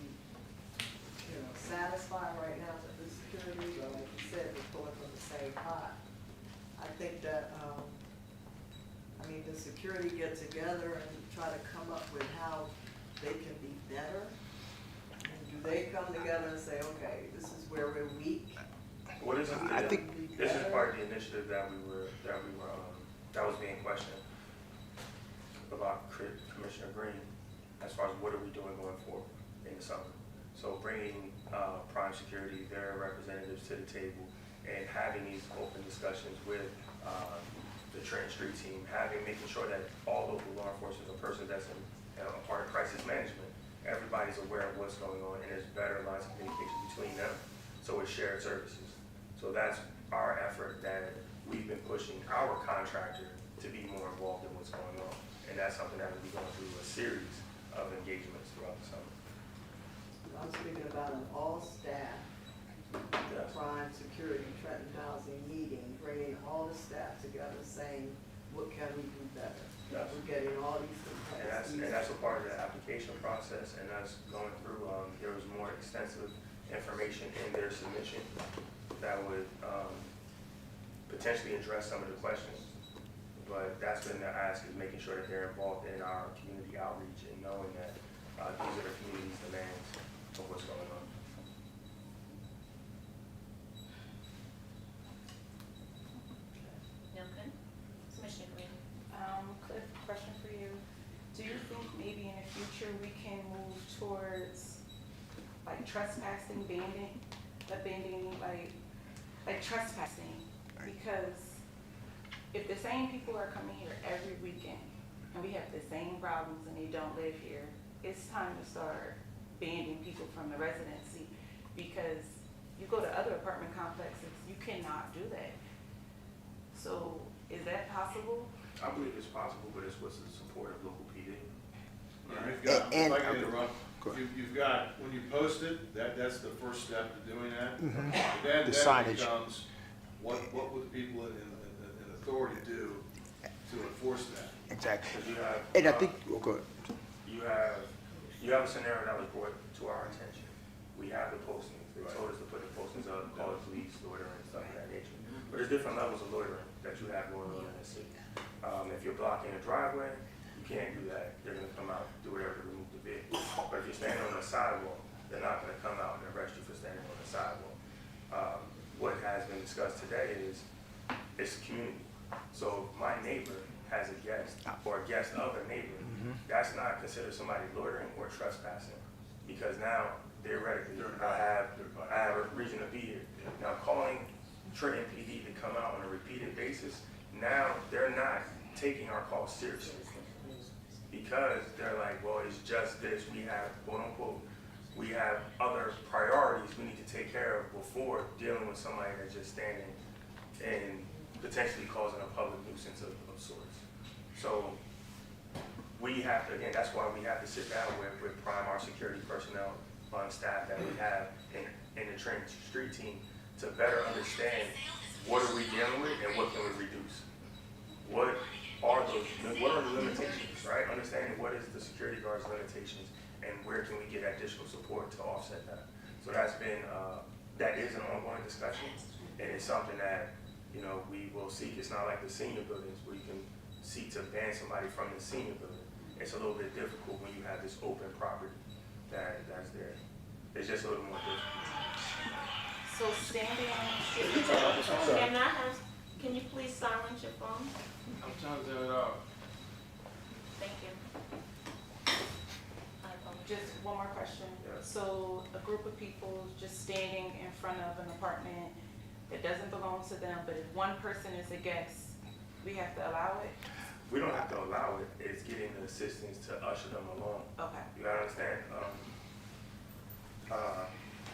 satisfied right now with the security, but like you said, we're pulling from the same pot. I think that, the security get together and try to come up with how they can be better? And do they come together and say, okay, this is where we're weak? Well, this is better? part of the initiative that was being questioned about Commissioner Green, as far as what are we doing going forward in the summer. So bringing Prime Security, their representatives to the table, and having these open discussions with the Trenton Street team, making sure that all local law enforcement or persons that's in a part of crisis management, everybody's aware of what's going on, and there's better lines of communication between them, so it's shared services. So that's our effort that we've been pushing our contractor to be more involved in what's going on, and that's something that we'll be going through a series of engagements throughout the summer. I'm speaking about an all-staff Yes. Prime Security Trenton Housing meeting, bringing all the staff together, saying, what can we do better? Yes. We're getting all these And that's a part of the application process, and that's going through, there was more extensive information in their submission that would potentially address some of the questions. But that's been the ask, is making sure that they're involved in our community outreach and knowing that these are the community's demands of what's going on. Okay. Commissioner Green? Cliff, question for you. Do you think maybe in the future we can move towards like trespassing, abandoning like trespassing? Because if the same people are coming here every weekend and we have the same problems and they don't live here, it's time to start banning people from the residency, because you go to other apartment complexes, you cannot do that. So is that possible? I believe it's possible, but it's with the support of local PD. You've got, if And- I can interrupt, Go ahead. you've got, when you post it, that's the first step to doing that. Mhm. Then The it signage. becomes, what would the people in authority do to enforce that? Exactly. Because you have, And I think, oh, go ahead. you have a scenario that was brought to our attention. We have the postings. They told us to put the postings up, call the police, loitering, and stuff of that nature. But there's different levels of loitering that you have going on in the city. If you're blocking a driveway, you can't do that. They're gonna come out, do whatever to remove the vehicle. But if you're standing on the sidewalk, they're not gonna come out and arrest you for standing on the sidewalk. What has been discussed today is, it's community. So if my neighbor has a guest, or a guest of a neighbor, that's not considered somebody loitering or trespassing. Because now, theoretically, I have a reason to be here. Now, calling Trenton PD to come out on a repeated basis, now they're not taking our calls seriously. Because they're like, well, it's just this, we have, quote unquote, we have other priorities we need to take care of before dealing with somebody that's just standing and potentially causing a public nuisance of sorts. So we have to, again, that's why we have to sit down with Prime, our security personnel on staff that we have in the Trenton Street team, to better understand what are we dealing with and what can we reduce. What are the limitations, right? Understanding what is the security guard's limitations and where can we get additional support to offset that. So that's been, that is an ongoing discussion, and it's something that, we will seek. It's not like the senior buildings where you can seek to ban somebody from the senior building. It's a little bit difficult when you have this open property that's there. It's just a little more difficult. So standing, Can you please silence your phone? I'm trying to do it out. Thank you. I apologize. just one more question. Yes. So a group of people just standing in front of an apartment that doesn't belong to them, but if one person is a guest, We have to allow it? We don't have to allow it, it's getting the assistance to usher them along. Okay. You gotta understand,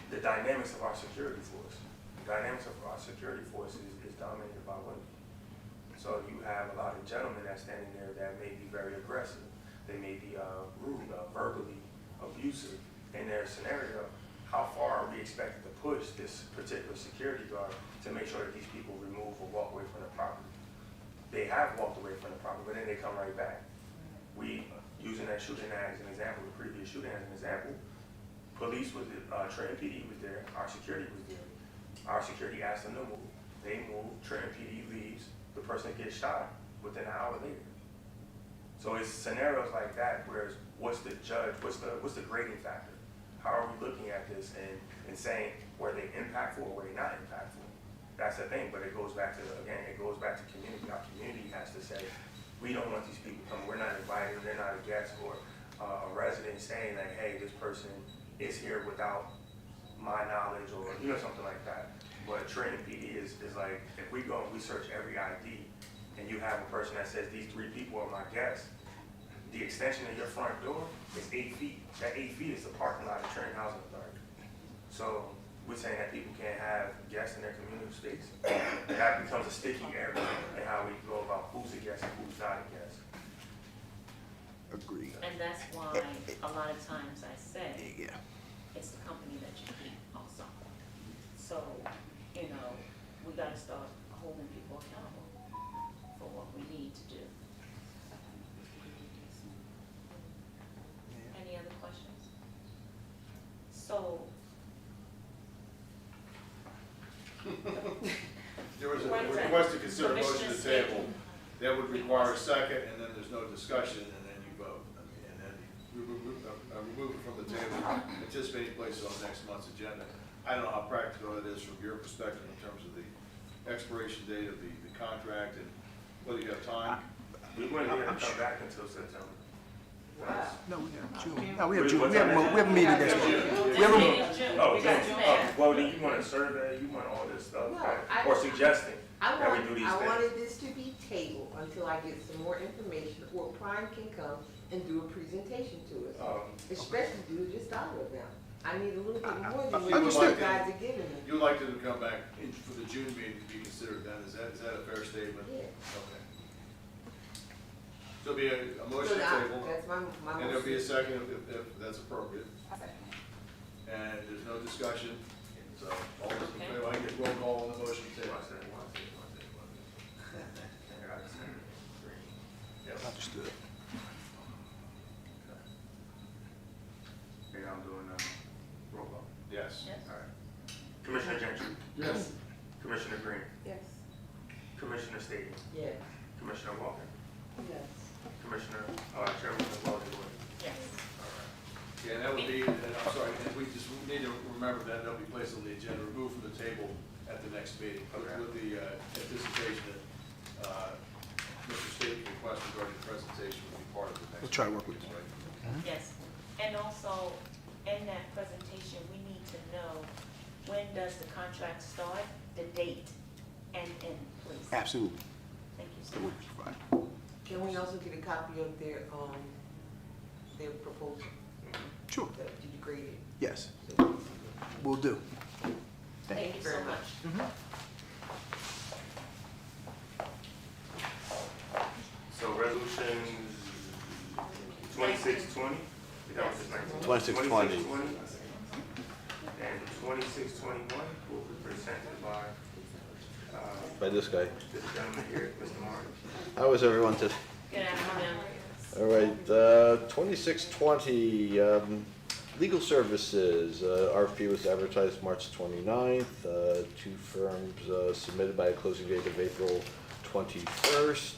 the dynamics of our security force. The dynamics of our security force is dominated by women. So you have a lot of gentlemen that's standing there that may be very aggressive. They may be rude, verbally abusive in their scenario. How far are we expected to push this particular security guard to make sure that these people remove or walk away from the property? They have walked away from the property, but then they come right back. We, using that shooting as an example, the previous shooting as an example, police was, Trenton PD was there, our security was there. Our security asked them to move. They moved, Trenton PD leaves, the person gets shot within an hour later. So it's scenarios like that where what's the judge, what's the grading factor? How are we looking at this and saying, were they impactful or were they not impactful? That's the thing, but it goes back to, again, it goes back to community. Our community has to say, we don't want these people coming, we're not inviting them, they're not a guest, or a resident saying like, hey, this person is here without my knowledge, or, you know, something like that. But Trenton PD is like, if we go and we search every ID, and you have a person that says these 3 people are my guests, the extension of your front door is 8 feet. That 8 feet is the parking lot of Trenton Housing Authority. So we're saying that people can't have guests in their community space. That becomes a sticky area in how we go about who's a guest and who's not a guest. Agreed. And that's why a lot of times I say, Yeah. it's the company that you keep also. So, you know, we gotta start holding people accountable for what we need to do. Any other questions? So, There was a One second. request to consider a motion Commissioner to table. Staley. That would require a second, and then there's no discussion, and then you vote. I mean, and then we remove it from the table, anticipating place on next month's agenda. I don't know how practical it is from your perspective in terms of the expiration date of the contract and whether you have time. We wouldn't be able to come back until September. No, we have June. No, we have June. We have a meeting next month. We have a, Meeting in June. Oh, We got June. June. Well, then you want a survey, you want all this stuff, No, right? I- Or suggesting that we do these I things. wanted this to be tabled until I get some more information, or Prime can come and do a presentation to us. Especially do it just dollar amount. I need a little bit more than what you Understood. guys are giving me. You would like them to come back for the June meeting to be considered then, is that a fair statement? Yeah. Okay. So there'll be a motion to table, That's my and there'll be a motion. second if that's appropriate. Okay. And there's no discussion, so all those in favor, I get roll call on the motion to table. Yes. understood. Okay, I'm doing roll call. Yes. Yes. All right. Commissioner Gentry, Yes. Commissioner Green, Yes. Commissioner Stady, Yes. Commissioner Walker, Yes. Commissioner, Chairman Wells. Yes. All right. Yeah, and that would be, and I'm sorry, and we just need to remember that that'll be placed on the agenda, removed from the table at the next meeting, Okay. with the anticipation that Mr. State's request regarding the presentation will be part of the next. We'll try to work with meeting, you. right? Yes, and also, in that presentation, we need to know, when does the contract start, the date, and end, please. Absolutely. Thank you so That would much. be fine. Can we also get a copy of their proposal? Sure. Did you grade it? Yes, So we can see we'll do. Thank you so very much. So resolutions 2620, is that what it's 19? 2620. 2620 and 2621 will be presented by By this guy. this gentleman here, Mr. Martin. How is everyone today? Good afternoon. All right, 2620, legal services, RFP was advertised March 29th. 2 firms submitted by a closing date of April 21st.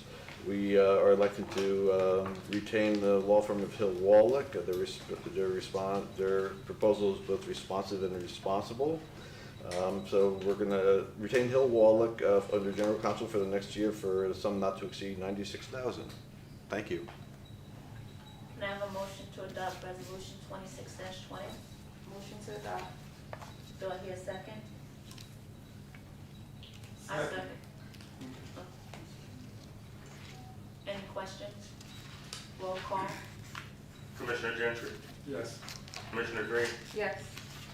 We are elected to retain the law firm of Hill Wallach. Their proposal is both responsive and responsible. So we're going to retain Hill Wallach under general counsel for the next year for a sum not to exceed $96,000. Thank you. Can I have a motion to adopt resolution 26-20? Motion to adopt. Do I hear a second? I Second. second. Roll call. Commissioner Gentry, Yes. Commissioner Green, Yes.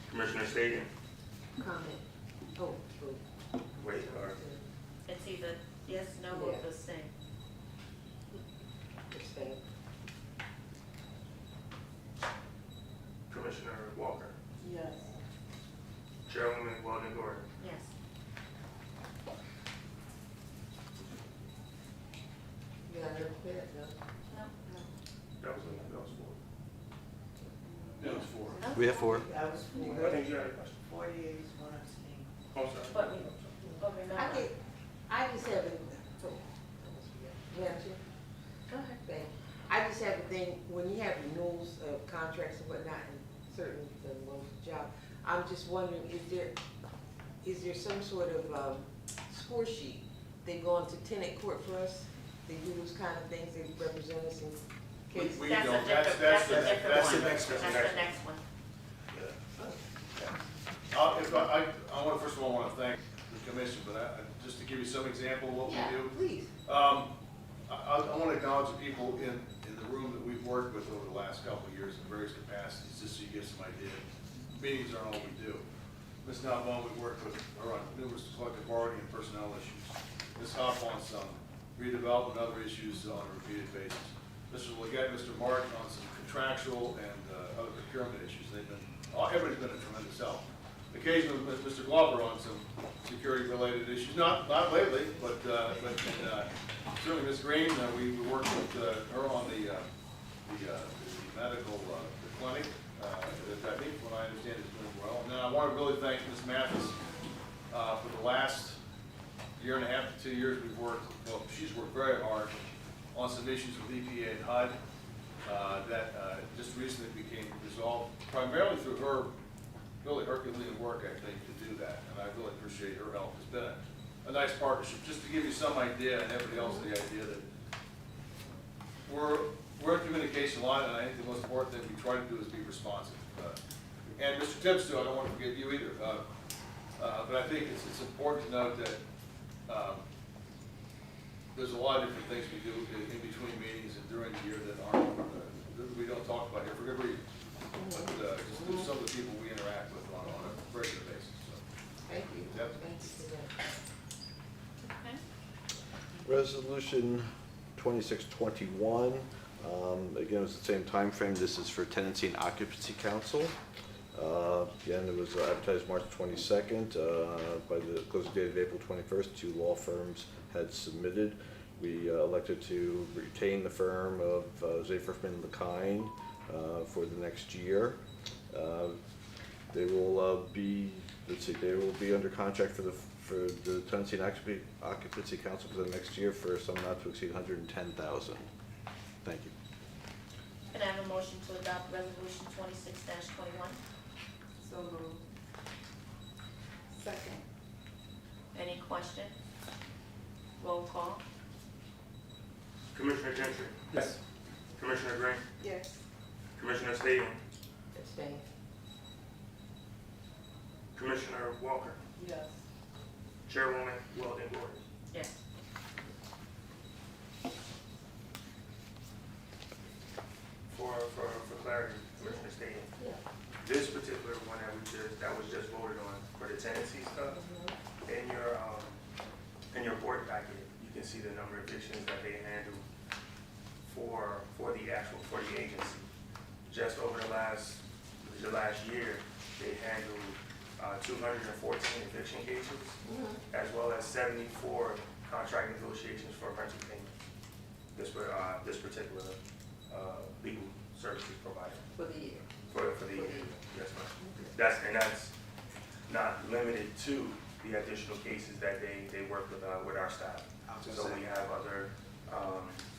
Commissioner Stadium. Comment. Oh, vote. Wait, or It's either yes, no, or Yeah. abstain. Abstain. Commissioner Walker, Yes. Chairwoman Weldon Gordon. Yes. You got her clear, no? That was four. That was four. We have four. That was I think you had a question. 4 yeas, 1 abstain. Oh, sorry. But remember, I just have a, Madam Chair? go ahead. Thank you. I just have a thing, when you have renewals of contracts and whatnot, and certainly the one with the job, I'm just wondering, is there some sort of, score sheet? They go into tenant court for us, they do those kind of things, they represent us in case. We That's a don't, different, that's that's a different that's one. the next That's one. the next one. If I want, first of all, I want to thank the commission, but just to give you some example of what we Yeah, do. please. I want to acknowledge the people in the room that we've worked with over the last couple of years in various capacities, just so you get some idea. Meetings aren't all we do. Ms. Nalbon, we worked with her on numerous collective bargaining and personnel issues. Ms. Hoff on some redevelopment and other issues on a repeated basis. Mr. Leggett, Mr. Martin on some contractual and other procurement issues. Everybody's been a tremendous help. Occasionally with Mr. Glover on some security-related issues, not lately, but certainly Ms. Green, we worked with her on the medical the clinic. I think what I understand is doing well. And then I want to really thank Ms. Mathis for the last year and a half to 2 years we've worked. Well, she's worked very hard on some issues with EPA and HUD that just recently became resolved, primarily through her really Herculean work, I think, to do that, and I really appreciate her help. It's been a nice partnership, just to give you some idea, and everybody else the idea that we're in communication a lot, and I think the most important thing we try to do is be responsive. And Mr. Tibbs, too, I don't want to forget you either, but I think it's important to note that there's a lot of different things we do in between meetings and during the year that aren't, that we don't talk about here for good reason. But just some of the people we interact with on a regular basis. So. Thank you. Yep. Thank you for that. Okay. Resolution 2621, again, it's the same time frame. This is for Tenancy and Occupancy Council. Again, it was advertised March 22nd. By the closing date of April 21st, 2 law firms had submitted. We elected to retain the firm of Zaferman LeKine for the next year. They will be, they will be under contract for the Tenancy and Occupancy Council for the next year for a sum not to exceed $110,000. Thank you. Can I have a motion to adopt resolution 26-21? So moved. Second. Any questions? Roll call. Commissioner Gentry, Yes. Commissioner Green, Yes. Commissioner Stadium, Abstain. Commissioner Walker, Yes. Chairwoman Weldon Gordon. Yes. For clarity, Commissioner Stadium, Yeah. this particular one that was just voted on for the tenancy stuff, in your board packet, you can see the number of evictions that they handled for the agency. Just over the last year, they handled 214 eviction cases, as well as 74 contract negotiations for rental payments. This particular legal services provider For the year. for the year. Yes, ma'am. That's not limited to the additional cases that they work with our staff. So we have other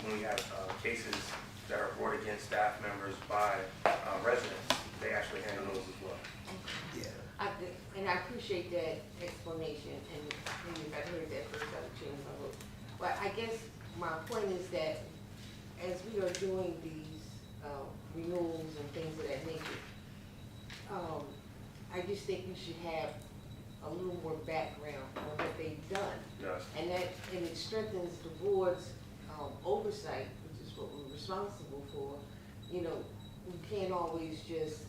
when we have cases that are brought against staff members by residents, they actually handle those as well. Yeah. And I appreciate that explanation, and maybe if I heard that first, I would change my vote. But I guess my point is that as we are doing these renewals and things of that nature, I just think we should have a little more background on what they've done. Yes. And it strengthens the board's oversight, which is what we're responsible for, you know, we can't always just,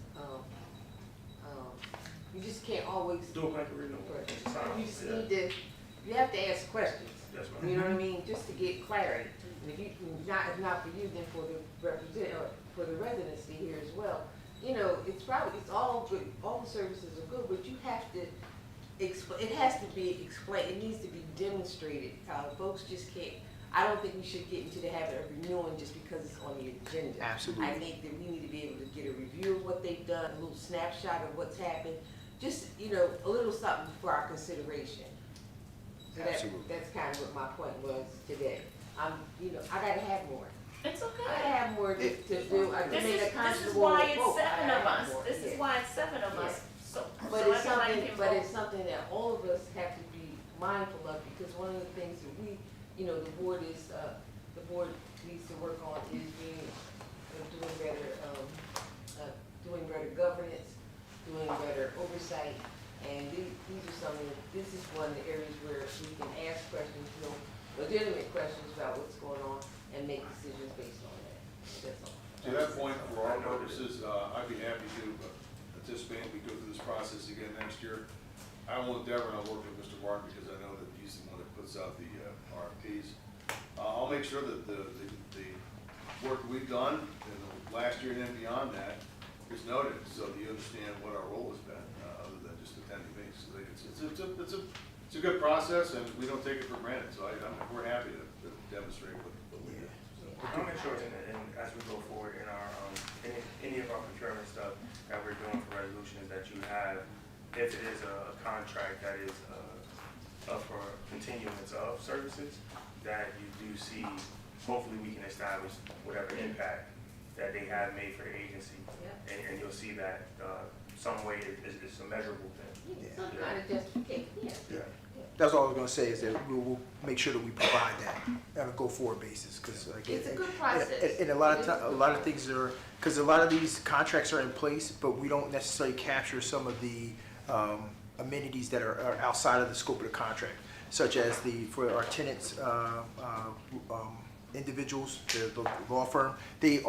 you just can't always. Do a blanket renewal. Right. It's a sign, You just yeah. need to, you have to ask questions. Yes, ma'am. You know what I mean, just to get clarity. And if you, if not for you, then for the for the residency here as well. You know, it's all good, all the services are good, but you have to it has to be explained, it needs to be demonstrated. Folks just can't, I don't think we should get into the habit of renewing just because it's on the agenda. Absolutely. I think that we need to be able to get a review of what they've done, a little snapshot of what's happened, just, you know, a little something for our consideration. So Absolutely. that's kind of what my point was today. You know, I gotta have more. It's I okay. have more to do. I This made a is constable why it's vote. I seven of have us. more, This is yeah. why it's seven of us. So But so it's everybody something, can but vote. it's something that all of us have to be mindful of, because one of the things that we, you know, the board needs to work on is doing better governance, doing better oversight, and these are some of this is one of the areas where we can ask questions, you know, legitimate questions about what's going on and make decisions based on that. That's all. To that point, for our purposes, I'd be happy to participate, we go through this process again next year. I will endeavor, and I'll work with Mr. Martin, because I know that he's the one that puts out the RFPs. I'll make sure that the work we've done in the last year and then beyond that is noted, so that you understand what our role has been, other than just attending meetings. So it's a good process, and we don't take it for granted, so we're happy to demonstrate what we do. I'll make sure, and as we go forward in our, any of our procurement stuff that we're doing for resolutions, that you have, if it is a contract that is, up for continuance of services, that you do see, hopefully we can establish whatever impact that they have made for the agency. Yeah. And you'll see that, some way it's a measurable thing. Some kind of justification, yeah. Yeah. That's all I was gonna say, is that we will make sure that we provide that on a go-forward basis, because again. It's a good process. And a lot of things are, because a lot of these contracts are in place, but we don't necessarily capture some of the amenities that are outside of the scope of the contract, such as for our tenants, individuals, the law firm, they've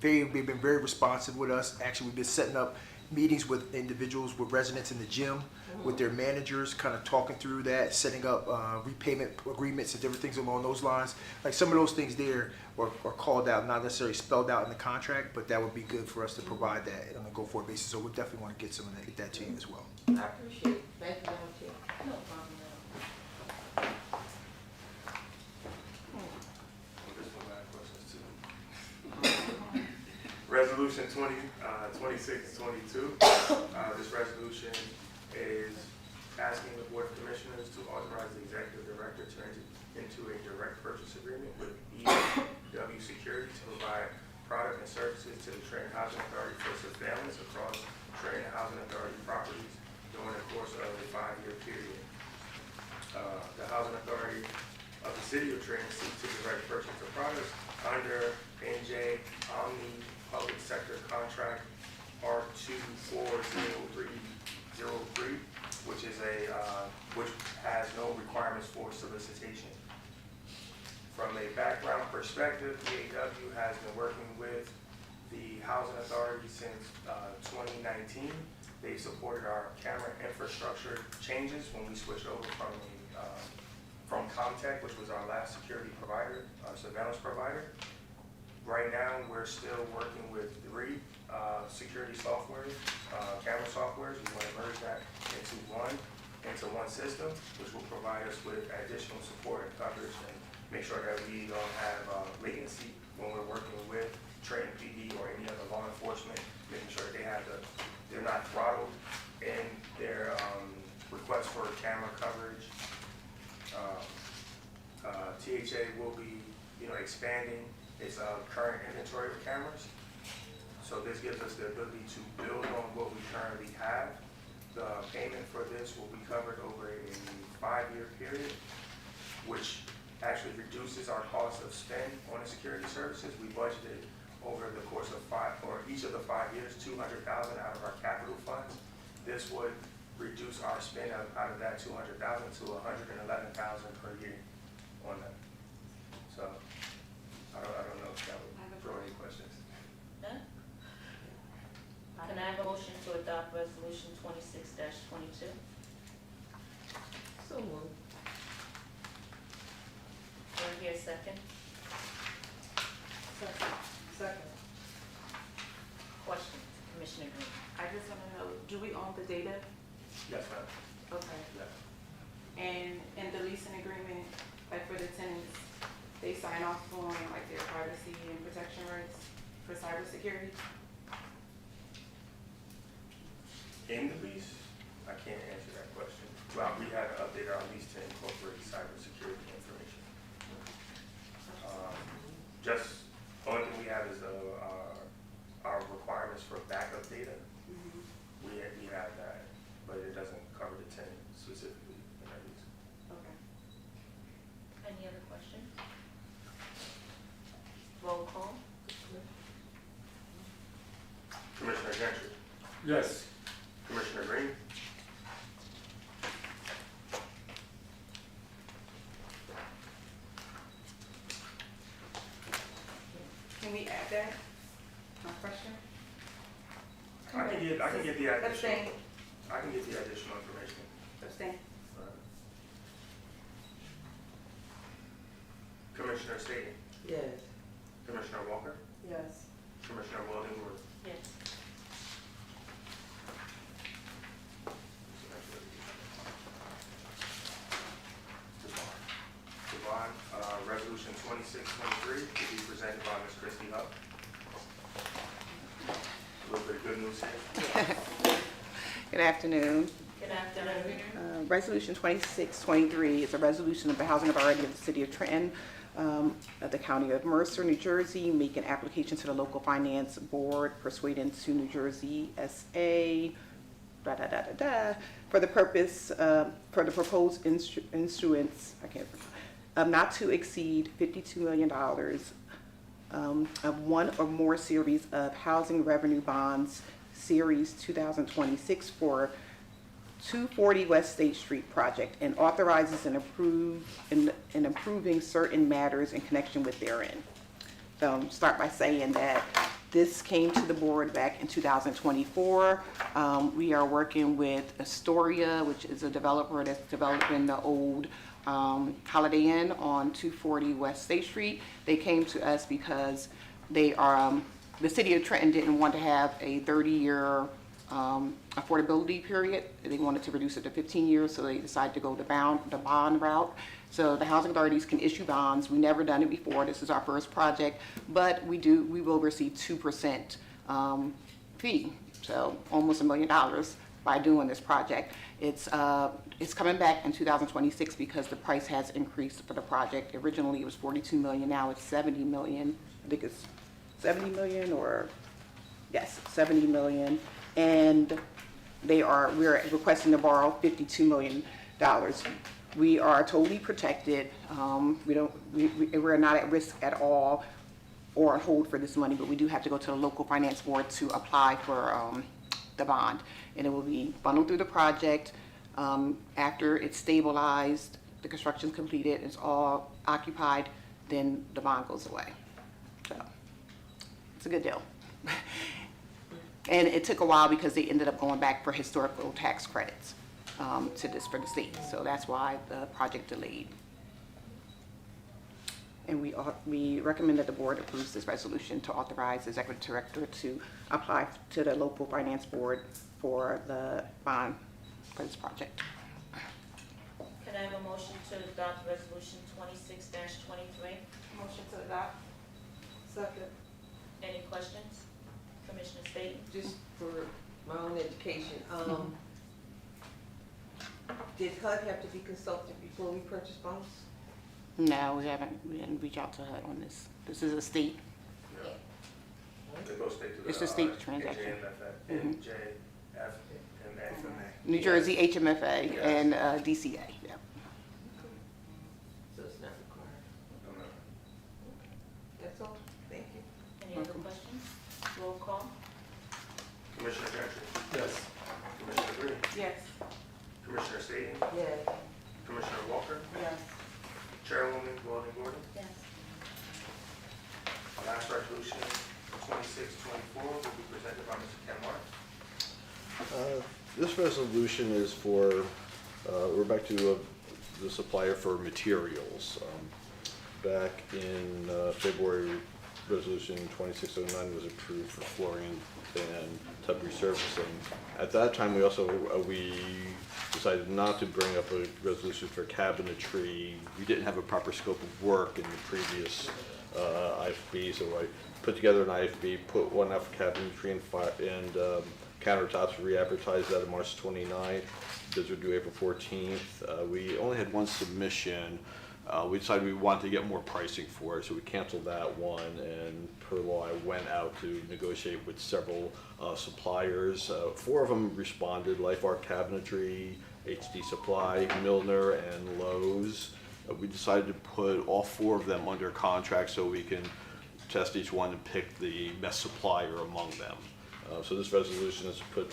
been very responsive with us. Actually, we've been setting up meetings with individuals, with residents in the gym, with their managers, kind of talking through that, setting up repayment agreements and different things along those lines. Like some of those things there are called out, not necessarily spelled out in the contract, but that would be good for us to provide that on a go-forward basis. So we'll definitely want to get some of that, get that to you as well. I appreciate it. Thank you, Madam Chair. No problem at all. This one I have questions too. Resolution 2622. This resolution is asking the Board of Commissioners to authorize the Executive Director to enter into a direct purchase agreement with EW Security to provide product and services to the Trenton Housing Authority for surveillance across Trenton Housing Authority properties during the course of a 5-year period. The Housing Authority of the City of Trenton seeks to direct purchase of products under NJ Omni Public Sector Contract R240303, which has no requirements for solicitation. From a background perspective, EAW has been working with the Housing Authority since 2019. They supported our camera infrastructure changes when we switched over from Comtech, which was our last security provider, surveillance provider. Right now, we're still working with 3 security softwares, camera softwares. We want to merge that into one system, which will provide us with additional support and coverage and make sure that we don't have latency when we're working with Trenton PD or any other law enforcement, making sure that they're not throttled in their request for camera coverage. THA will be, expanding its current inventory of cameras. So this gives us the ability to build on what we currently have. The payment for this will be covered over a 5-year period, which actually reduces our cost of spend on the security services. We budgeted over the course of each of the 5 years, $200,000 out of our capital funds. This would reduce our spend out of that $200,000 to $111,000 per year on that. So I don't know if Can I have a motion to adopt resolution 26-22? So moved. Do I hear a second? Second. Question, Commissioner Green. I just wanna know, do we own the data? Yes, ma'am. Okay. Yes. And in the leasing agreement, like for the tenants, they sign off on like their privacy and protection rights for cybersecurity? In the lease, I can't answer that question. Well, we had to update our lease to incorporate cybersecurity information. Just, only thing we have is, our requirements for backup data. We have that, but it doesn't cover the tenant specifically in our lease. Okay. Any other questions? Roll call. Commissioner Gentry, Yes. Commissioner Green, Can we add that? My question? I can get the additional, Abstain. I can get the additional information. Abstain. Commissioner Staton, Yes. Commissioner Walker, Yes. Commissioner Wilding-Worth. Yes. Devon, resolution 2623 will be presented by Ms. Christie Huff. A little bit of good news here. Good afternoon. Good afternoon. Resolution 2623 is a resolution of the Housing Authority of the City of Trenton, of the County of Mercer, New Jersey, making application to the local finance board pursuant to New Jersey SA, for the purpose, for the proposed issuance, of not to exceed $52 million of one or more series of housing revenue bonds, Series 2026 for 240 West State Street project, and authorizes and approving certain matters in connection with therein. Start by saying that this came to the board back in 2024. We are working with Astoria, which is a developer that's developing the old Holiday Inn on 240 West State Street. They came to us because they are, the city of Trenton didn't want to have a 30-year affordability period. They wanted to reduce it to 15 years, so they decided to go the bond route. So the housing authorities can issue bonds. We've never done it before. This is our first project, but we will receive 2% fee, so almost $1 million by doing this project. It's coming back in 2026 because the price has increased for the project. Originally it was 42 million, now it's 70 million. I think it's 70 million, or yes, 70 million. And we're requesting to borrow $52 million. We are totally protected. We're not at risk at all or on hold for this money, but we do have to go to the local finance board to apply for the bond. And it will be bundled through the project. After it's stabilized, the construction's completed, it's all occupied, then the bond goes away. So it's a good deal. And it took a while because they ended up going back for historical tax credits to this for the state. So that's why the project delayed. And we recommend that the board approves this resolution to authorize the executive director to apply to the local finance board for the bond for this project. Can I have a motion to adopt resolution 26-23? Motion to adopt? Second. Any questions? Commissioner Staton? Just for my own education, did HUD have to be consulted before we purchase bonds? No, we didn't reach out to HUD on this. This is a state. Yeah. They go straight to the. It's a state transaction. NJFMA. New Jersey HMFA Yes. and DCA, yeah. So it's not required. That's all. Thank you. Any other questions? Roll call. Commissioner Gentry, Yes. Commissioner Green, Yes. Commissioner Staton, Yes. Commissioner Walker, Yes. Chairwoman Gordon. Yes. Last resolution, 2624, will be presented by Mr. Ken Martin. This resolution is for, we're back to the supplier for materials. Back in February, resolution 2609 was approved for flooring and tub resurfacing. At that time, we also, we decided not to bring up a resolution for cabinetry. We didn't have a proper scope of work in the previous IFB, so I put together an IFB, put one out for cabinetry and countertops, re-advertised that on March 29th. Those are due April 14th. We only had one submission. We decided we wanted to get more pricing for it, so we canceled that one, and per law, I went out to negotiate with several suppliers. 4 of them responded: Life Art Cabinetry, HD Supply, Milner, and Lowe's. We decided to put all 4 of them under contract so we can test each one and pick the best supplier among them. So this resolution is to put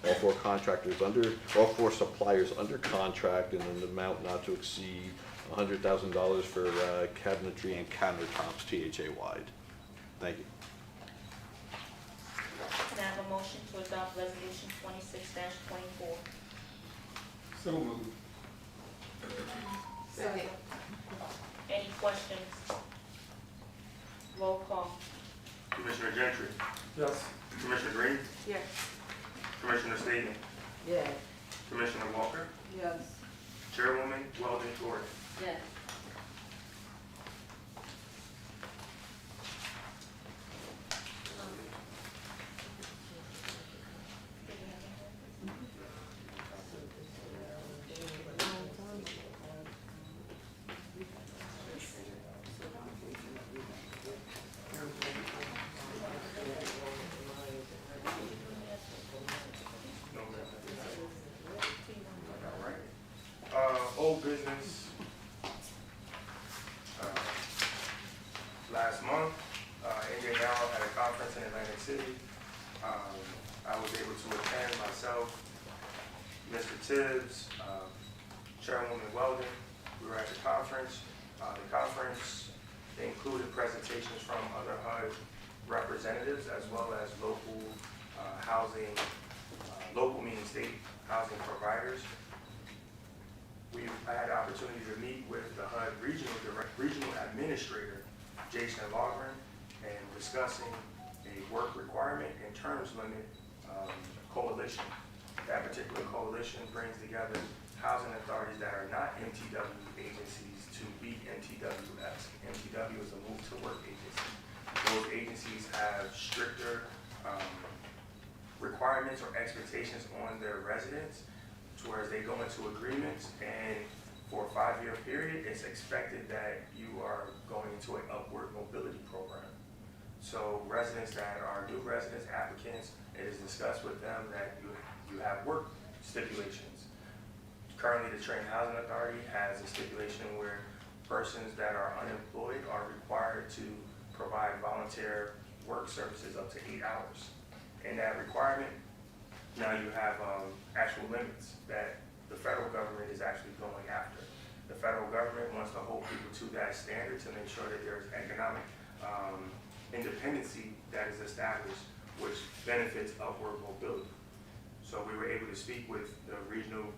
all 4 contractors under, all 4 suppliers under contract in an amount not to exceed $100,000 for cabinetry and countertops, THA wide. Thank you. Can I have a motion to adopt resolution 26-24? So moved. Second. Any questions? Roll call. Commissioner Gentry, Yes. Commissioner Green, Yes. Commissioner Stadium, Yes. Commissioner Walker, Yes. Chairwoman Weldon Jordan. Yes. All right. Old business. Last month, NJ Now had a conference in Atlantic City. I was able to attend myself, Mr. Tibbs, Chairwoman Weldon. We were at the conference. The conference included presentations from other HUD representatives as well as local housing, local meaning state housing providers. I had the opportunity to meet with the HUD regional administrator, Jason Logren, and discussing a work requirement and terms limit coalition. That particular coalition brings together housing authorities that are not MTW agencies to be MTWs. MTW is a move to work agency. Those agencies have stricter requirements or expectations on their residents, whereas they go into agreements, and for a 5-year period, it's expected that you are going into an upward mobility program. So residents that are new residents, applicants, it is discussed with them that you have work stipulations. Currently, the Trenton Housing Authority has a stipulation where persons that are unemployed are required to provide volunteer work services up to 8 hours. In that requirement, now you have actual limits that the federal government is actually going after. The federal government wants to hold people to that standard to make sure that there's economic independency that is established, which benefits upward mobility. So we were able to speak with the regional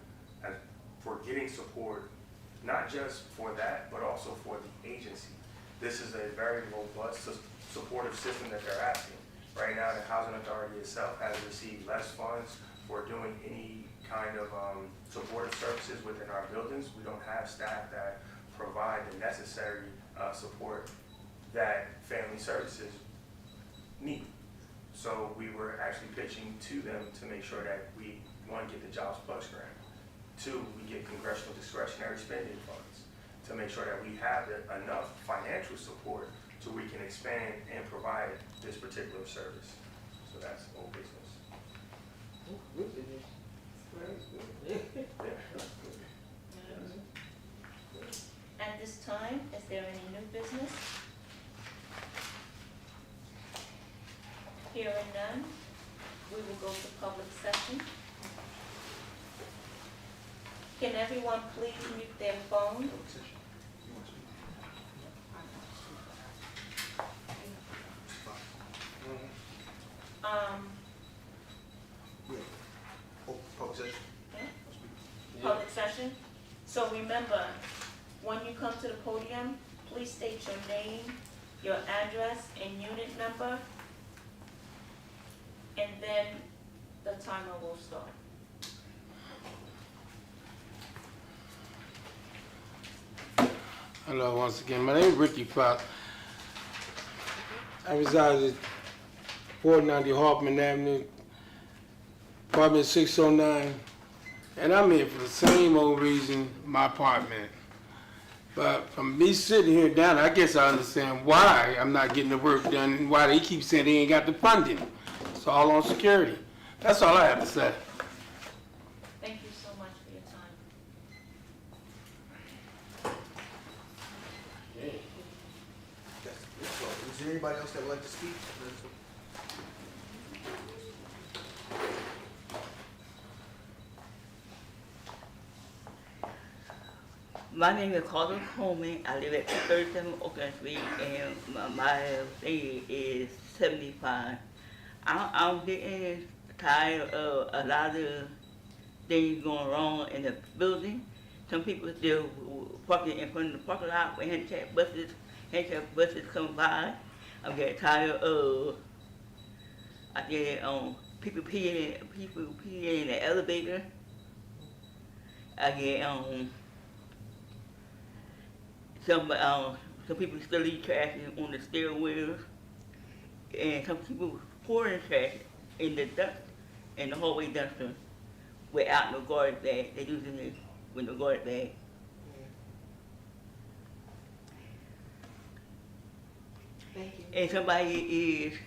for getting support, not just for that, but also for the agency. This is a very robust, supportive system that they're asking. Right now, the Housing Authority itself has received less funds for doing any kind of supportive services within our buildings. We don't have staff that provide the necessary support that family services need. So we were actually pitching to them to make sure that we, 1, get the Jobs Plus grant, 2, we get congressional discretionary spending funds to make sure that we have enough financial support so we can expand and provide this particular service. So that's old business. At this time, is there any new business? Hearing none, we will go to public session. Can everyone please mute their phone? public session. So remember, when you come to the podium, please state your name, your address, and unit number. And then the timer will start. Hello, once again. My name is Ricky Fox. I reside at 490 Hoffman Avenue, apartment 609. And I'm here for the same old reason, my apartment. But from me sitting here down, I guess I understand why I'm not getting the work done and why they keep saying they ain't got the funding. It's all on security. That's all I have to say. Thank you so much for your time. Is there anybody else that would like to speak? My name is Carter Coleman. I live at 37 Oakland Street, and my age is 75. I'm getting tired of a lot of things going wrong in the building. Some people still parking in front of the parking lot with handicap buses come by. I'm getting tired of people peeing in the elevator. I get some people still leave trash on the stairwells, and some people pouring trash in the hallway dumpster without no garbage bag. They using it with no garbage bag. Thank you. And somebody is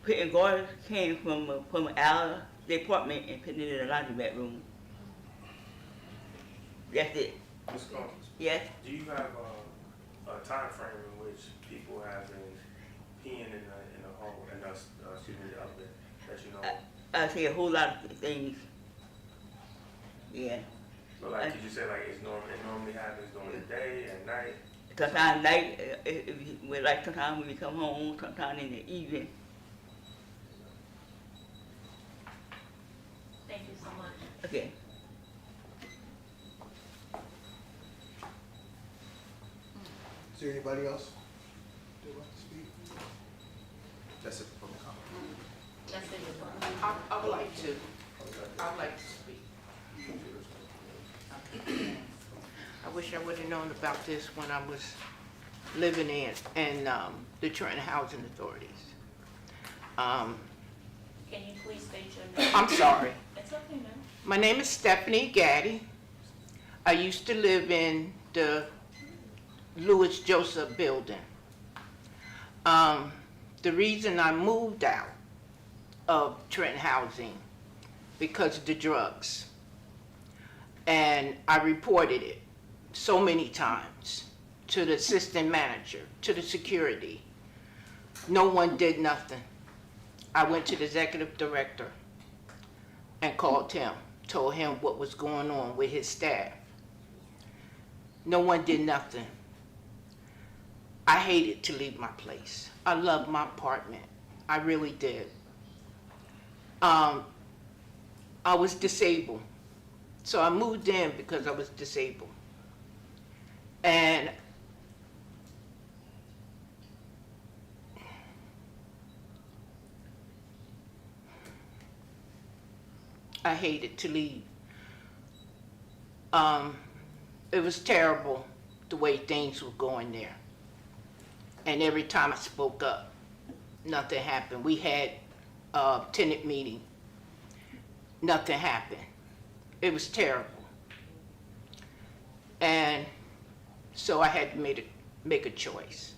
putting garbage cans from our department and putting it in the laundry bedroom. That's it. Ms. Combs, Yes. do you have a time frame in which people have been peeing in the hall, in the elevator, that you know? I see a whole lot of things. Yeah. So like, could you say like it normally happens during the day and night? Sometimes night, sometimes when we come home, sometimes in the evening. Thank you so much. Okay. Is there anybody else that would like to speak? That's it for public comment. That's it. I would like to speak. I wish I would have known about this when I was living in the Trenton Housing Authorities. Can you please state your name? I'm sorry. It's okay, ma'am. My name is Stephanie Gaddy. I used to live in the Louis Joseph building. The reason I moved out of Trenton Housing because of the drugs. And I reported it so many times to the assistant manager, to the security. No one did nothing. I went to the executive director and called him, told him what was going on with his staff. No one did nothing. I hated to leave my place. I loved my apartment. I really did. I was disabled. So I moved in because I was disabled. And I hated to leave. It was terrible the way things were going there. And every time I spoke up, nothing happened. We had a tenant meeting. Nothing happened. It was terrible. And so I had to make a choice.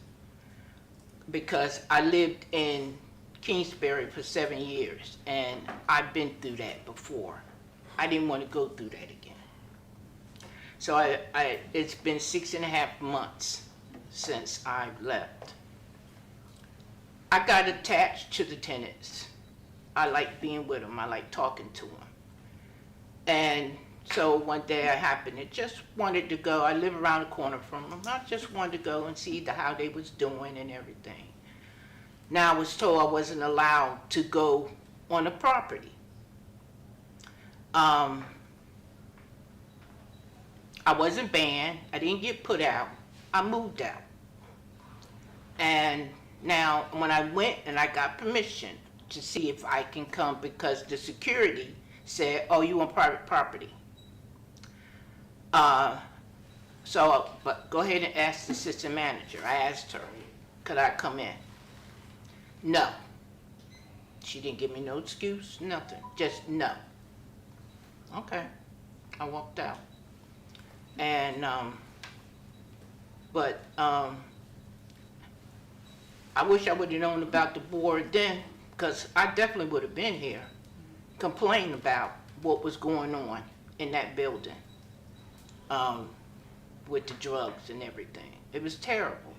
Because I lived in Kingsbury for 7 years, and I've been through that before. I didn't want to go through that again. So it's been 6.5 months since I left. I got attached to the tenants. I like being with them. I like talking to them. And so one day it happened. I just wanted to go. I live around the corner from them. I just wanted to go and see how they was doing and everything. Now I was told I wasn't allowed to go on the property. I wasn't banned, I didn't get put out, I moved out. And now, when I went and I got permission to see if I can come, because the security said, oh, you on private property. But go ahead and ask the assistant manager. I asked her, could I come in? No. She didn't give me no excuse, nothing, just no. Okay, I walked out. And, I wish I would have known about the board then, because I definitely would have been here, complaining about what was going on in that building, with the drugs and everything. It was terrible.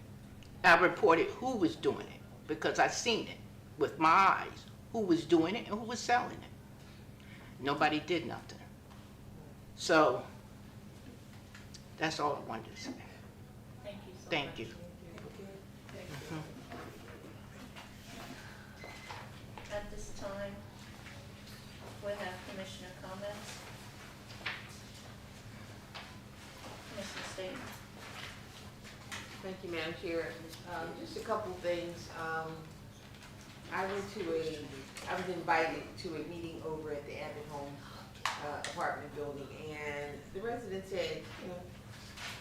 I reported who was doing it, because I seen it with my eyes, who was doing it and who was selling it. Nobody did nothing. So, that's all I wanted to say. Thank you so much. Thank you. At this time, we'll have commissioner comments. Commissioner Staton. Thank you, Madam Chair. Just a couple things. I was invited to a meeting over at the Abbott Home apartment building, and the residents had,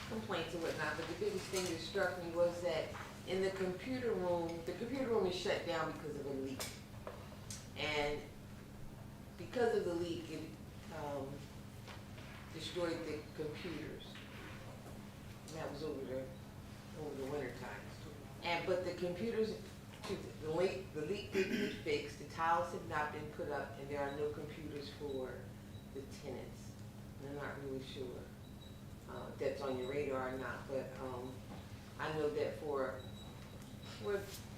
complaints and whatnot, but the biggest thing that struck me was that in the computer room is shut down because of a leak. And because of the leak, it destroyed the computers. And that was over the winter time. But the computers, the leak didn't get fixed, the tiles have not been put up, and there are no computers for the tenants. I'm not really sure if that's on your radar or not, but I know that for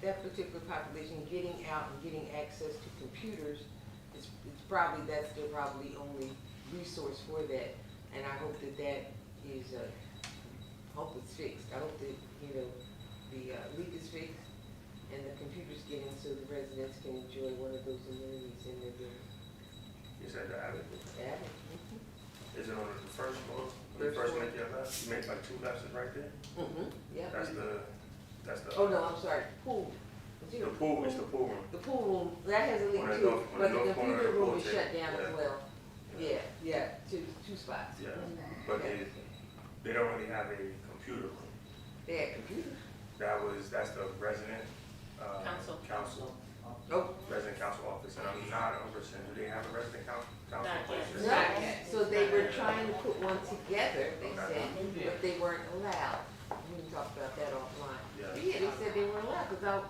that particular population, getting out and getting access to computers, it's probably, that's their probably only resource for that. And I hope that is, hope it's fixed. I hope that, the leak is fixed and the computers get in so the residents can enjoy one of those amenities in their building. You said the Abbott? Abbott. Is it on the first floor? The first one that you left? You made like 2 lefts right there? Yeah. That's the. Oh, no, I'm sorry, pool. The pool, it's the pool room. The pool room, that has a leak On the too, north- on but the the north corner of computer the room pool is table. shut down as Yeah. well. Yeah, two spots. Yeah, but they don't really have a computer room. They had computers. That's the resident, council, Oh. resident council office, and I'm not 100%, do they have a resident council Not yet. office? Not yet. So they were trying to put one together, they said, but they weren't allowed. We can talk about that offline. Yeah. But yeah, they said they weren't allowed, because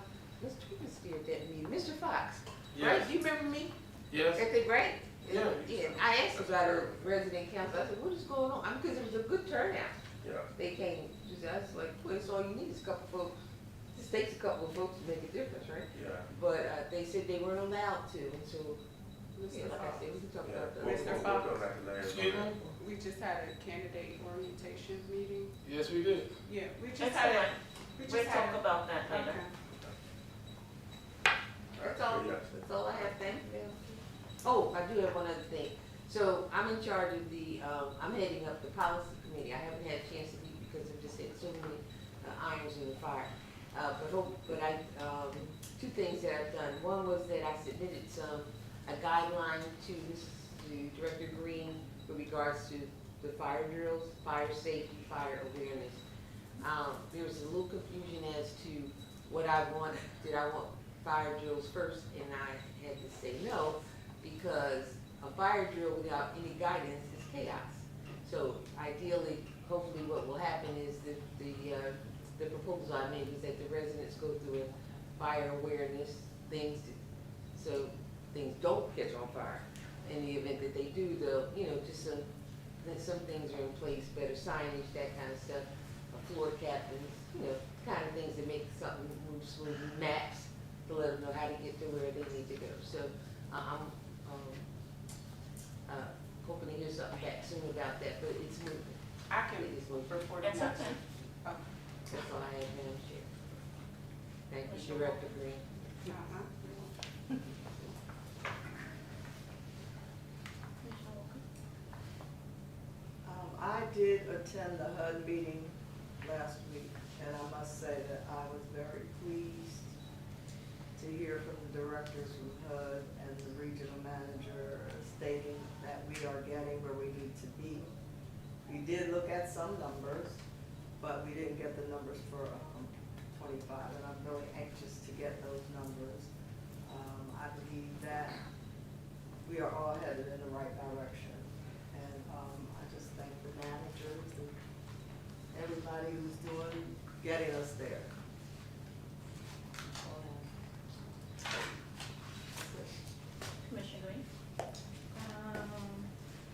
Mr. was still at that meeting, Mr. Fox, right? Yes. Do you remember me? Yes. At the break? Yeah. Yeah, I asked about a resident council, I said, what is going on? Because it was a good turnout. Yeah, They came, I was like, well, it's all you need is a couple folks. Just takes a couple of folks to make a difference, right? yeah. But they said they weren't allowed to, and so, yeah, like I said, we can talk Yeah. about that. We'll go back to that. Excuse me? We just had a candidate orientation meeting. Yes, we did. Yeah, we just That's had fine. we We'll just had talk about that later. Okay. That's all I have, thank you. Oh, I do have one other thing. So I'm in charge of I'm heading up the policy committee. I haven't had a chance to meet because I've just had so many irons in the fire. But I, 2 things that I've done. One was that I submitted a guideline to Director Green with regards to the fire drills, fire safety, fire awareness. There was a little confusion as to what I wanted. Did I want fire drills first? And I had to say no, because a fire drill without any guidance is chaos. So ideally, hopefully what will happen is the proposal I made was that the residents go through a fire awareness so things don't catch on fire. In the event that they do, just some things are in place, better signage, that kind of stuff, floor captains, kind of things that make something move smoothly, maps to let them know how to get to where they need to go. So I'm hoping to hear something back soon about that, but it's moving. I can It is moving. report. That's next. okay. That's all I have, Madam Chair. Thank you, Commissioner Director Green. Uh-huh. attend the HUD meeting last week, and I must say that I was very pleased to hear from the directors from HUD and the regional manager stating that we are getting where we need to be. We did look at some numbers, but we didn't get the numbers for 25, and I'm really anxious to get those numbers. I believe that we are all headed in the right direction, and I just thank the managers and everybody who's getting us there. Commissioner Green?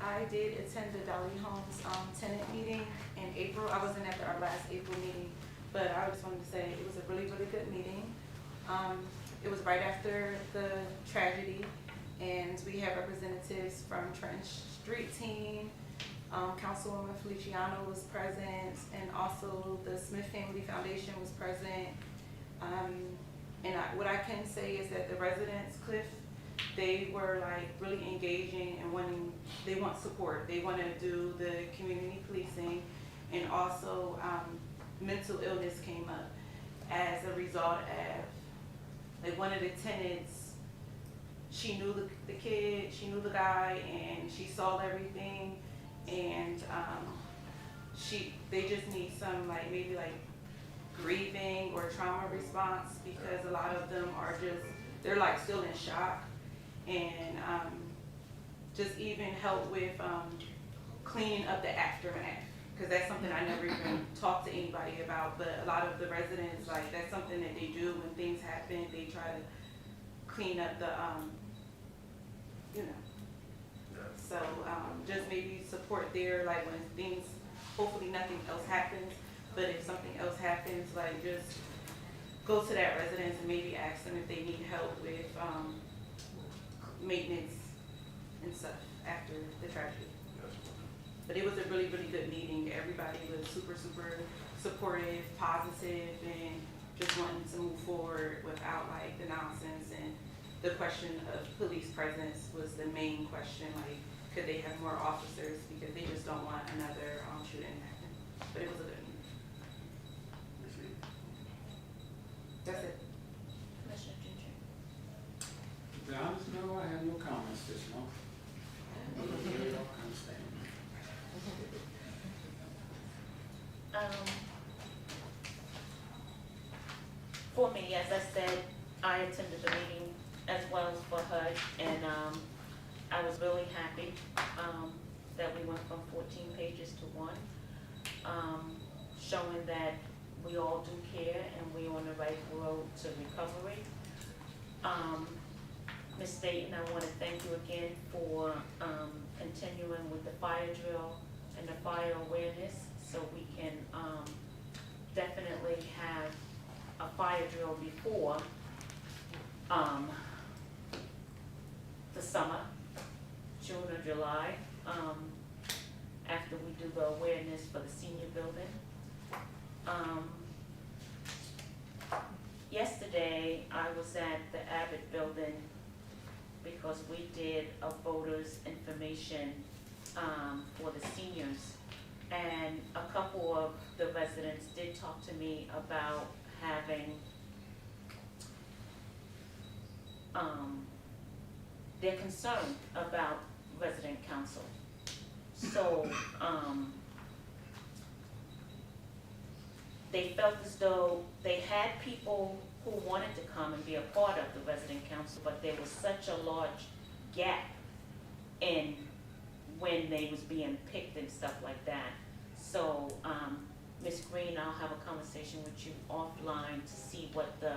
I did attend the Dolly Homes tenant meeting in April. I wasn't at our last April meeting, but I just wanted to say it was a really, really good meeting. It was right after the tragedy, and we had representatives from Trenton Street Team, Councilwoman Feliciano was present, and also the Smith Family Foundation was present. What I can say is that the residents, Cliff, they were like really engaging and they want support. They want to do the community policing, and also mental illness came up as a result of like one of the tenants. She knew the kid, she knew the guy, and she saw everything, and they just need some maybe grieving or trauma response, because a lot of them are they're still in shock, and just even help with cleaning up the aftermath, because that's something I never even talked to anybody about, but a lot of the residents, that's something that they do when things happen. They try to clean up the so just maybe support there, when things, hopefully nothing else happens, but if something else happens, just go to that residence and maybe ask them if they need help with maintenance and stuff after the tragedy. But it was a really, really good meeting. Everybody was super, super supportive, positive, and just wanting to move forward without the nonsense. And the question of police presence was the main question, could they have more officers, because they just don't want another shooting to happen. But it was a good meeting. That's it. Commissioner Ginger? To be honest, no, I have no comments this month. I understand. For me, as I said, I attended the meeting as well as for HUD, and I was really happy that we went from 14 pages to 1, showing that we all do care and we're on the right road to recovery. Ms. Staten, I want to thank you again for continuing with the fire drill and the fire awareness, so we can definitely have a fire drill before the summer, June or July, after we do the awareness for the senior building. Yesterday, I was at the Abbott building because we did a voters information for the seniors. And a couple of the residents did talk to me about having they're concerned about resident council. So they felt as though they had people who wanted to come and be a part of the resident council, but there was such a large gap in when they was being picked and stuff like that. So Ms. Green, I'll have a conversation with you offline to see what the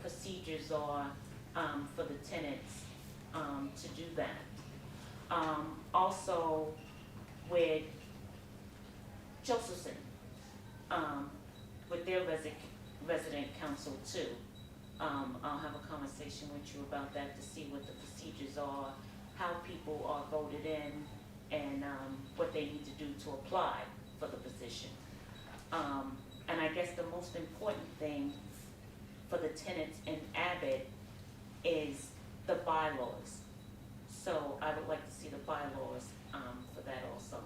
procedures are for the tenants to do that. Also with Josephson, with their resident council too. I'll have a conversation with you about that to see what the procedures are, how people are voted in, and what they need to do to apply for the position. And I guess the most important thing for the tenants in Abbott is the bylaws. So I would like to see the bylaws for that also.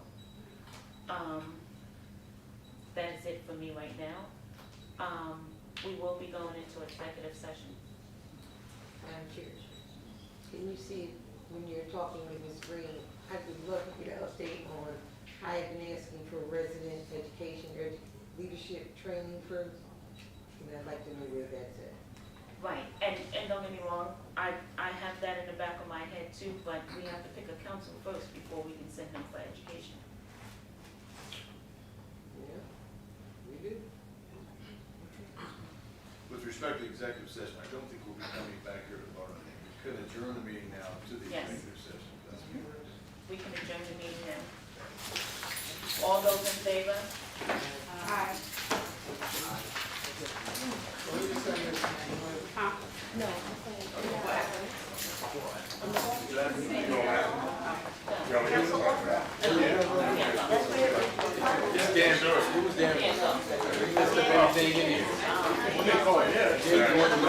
that is it for me right now. We will be going into executive session. Madam Chair, can you see, when you're talking with Ms. Green, I would love to get an update on, I have been asking for resident education, leadership training first, and I'd like to know where that's at. Right, and don't get me wrong, I have that in the back of my head too, but we have to pick a council first before we can send them for education. Yeah, we do. With respect to executive session, I don't think we'll be coming back here to vote on it. We could adjourn the meeting now to the Yes. executive session. That's correct. We can adjourn the meeting now. All those in favor? Aye. Huh? No. Who was there? Anything in here? Oh, yeah.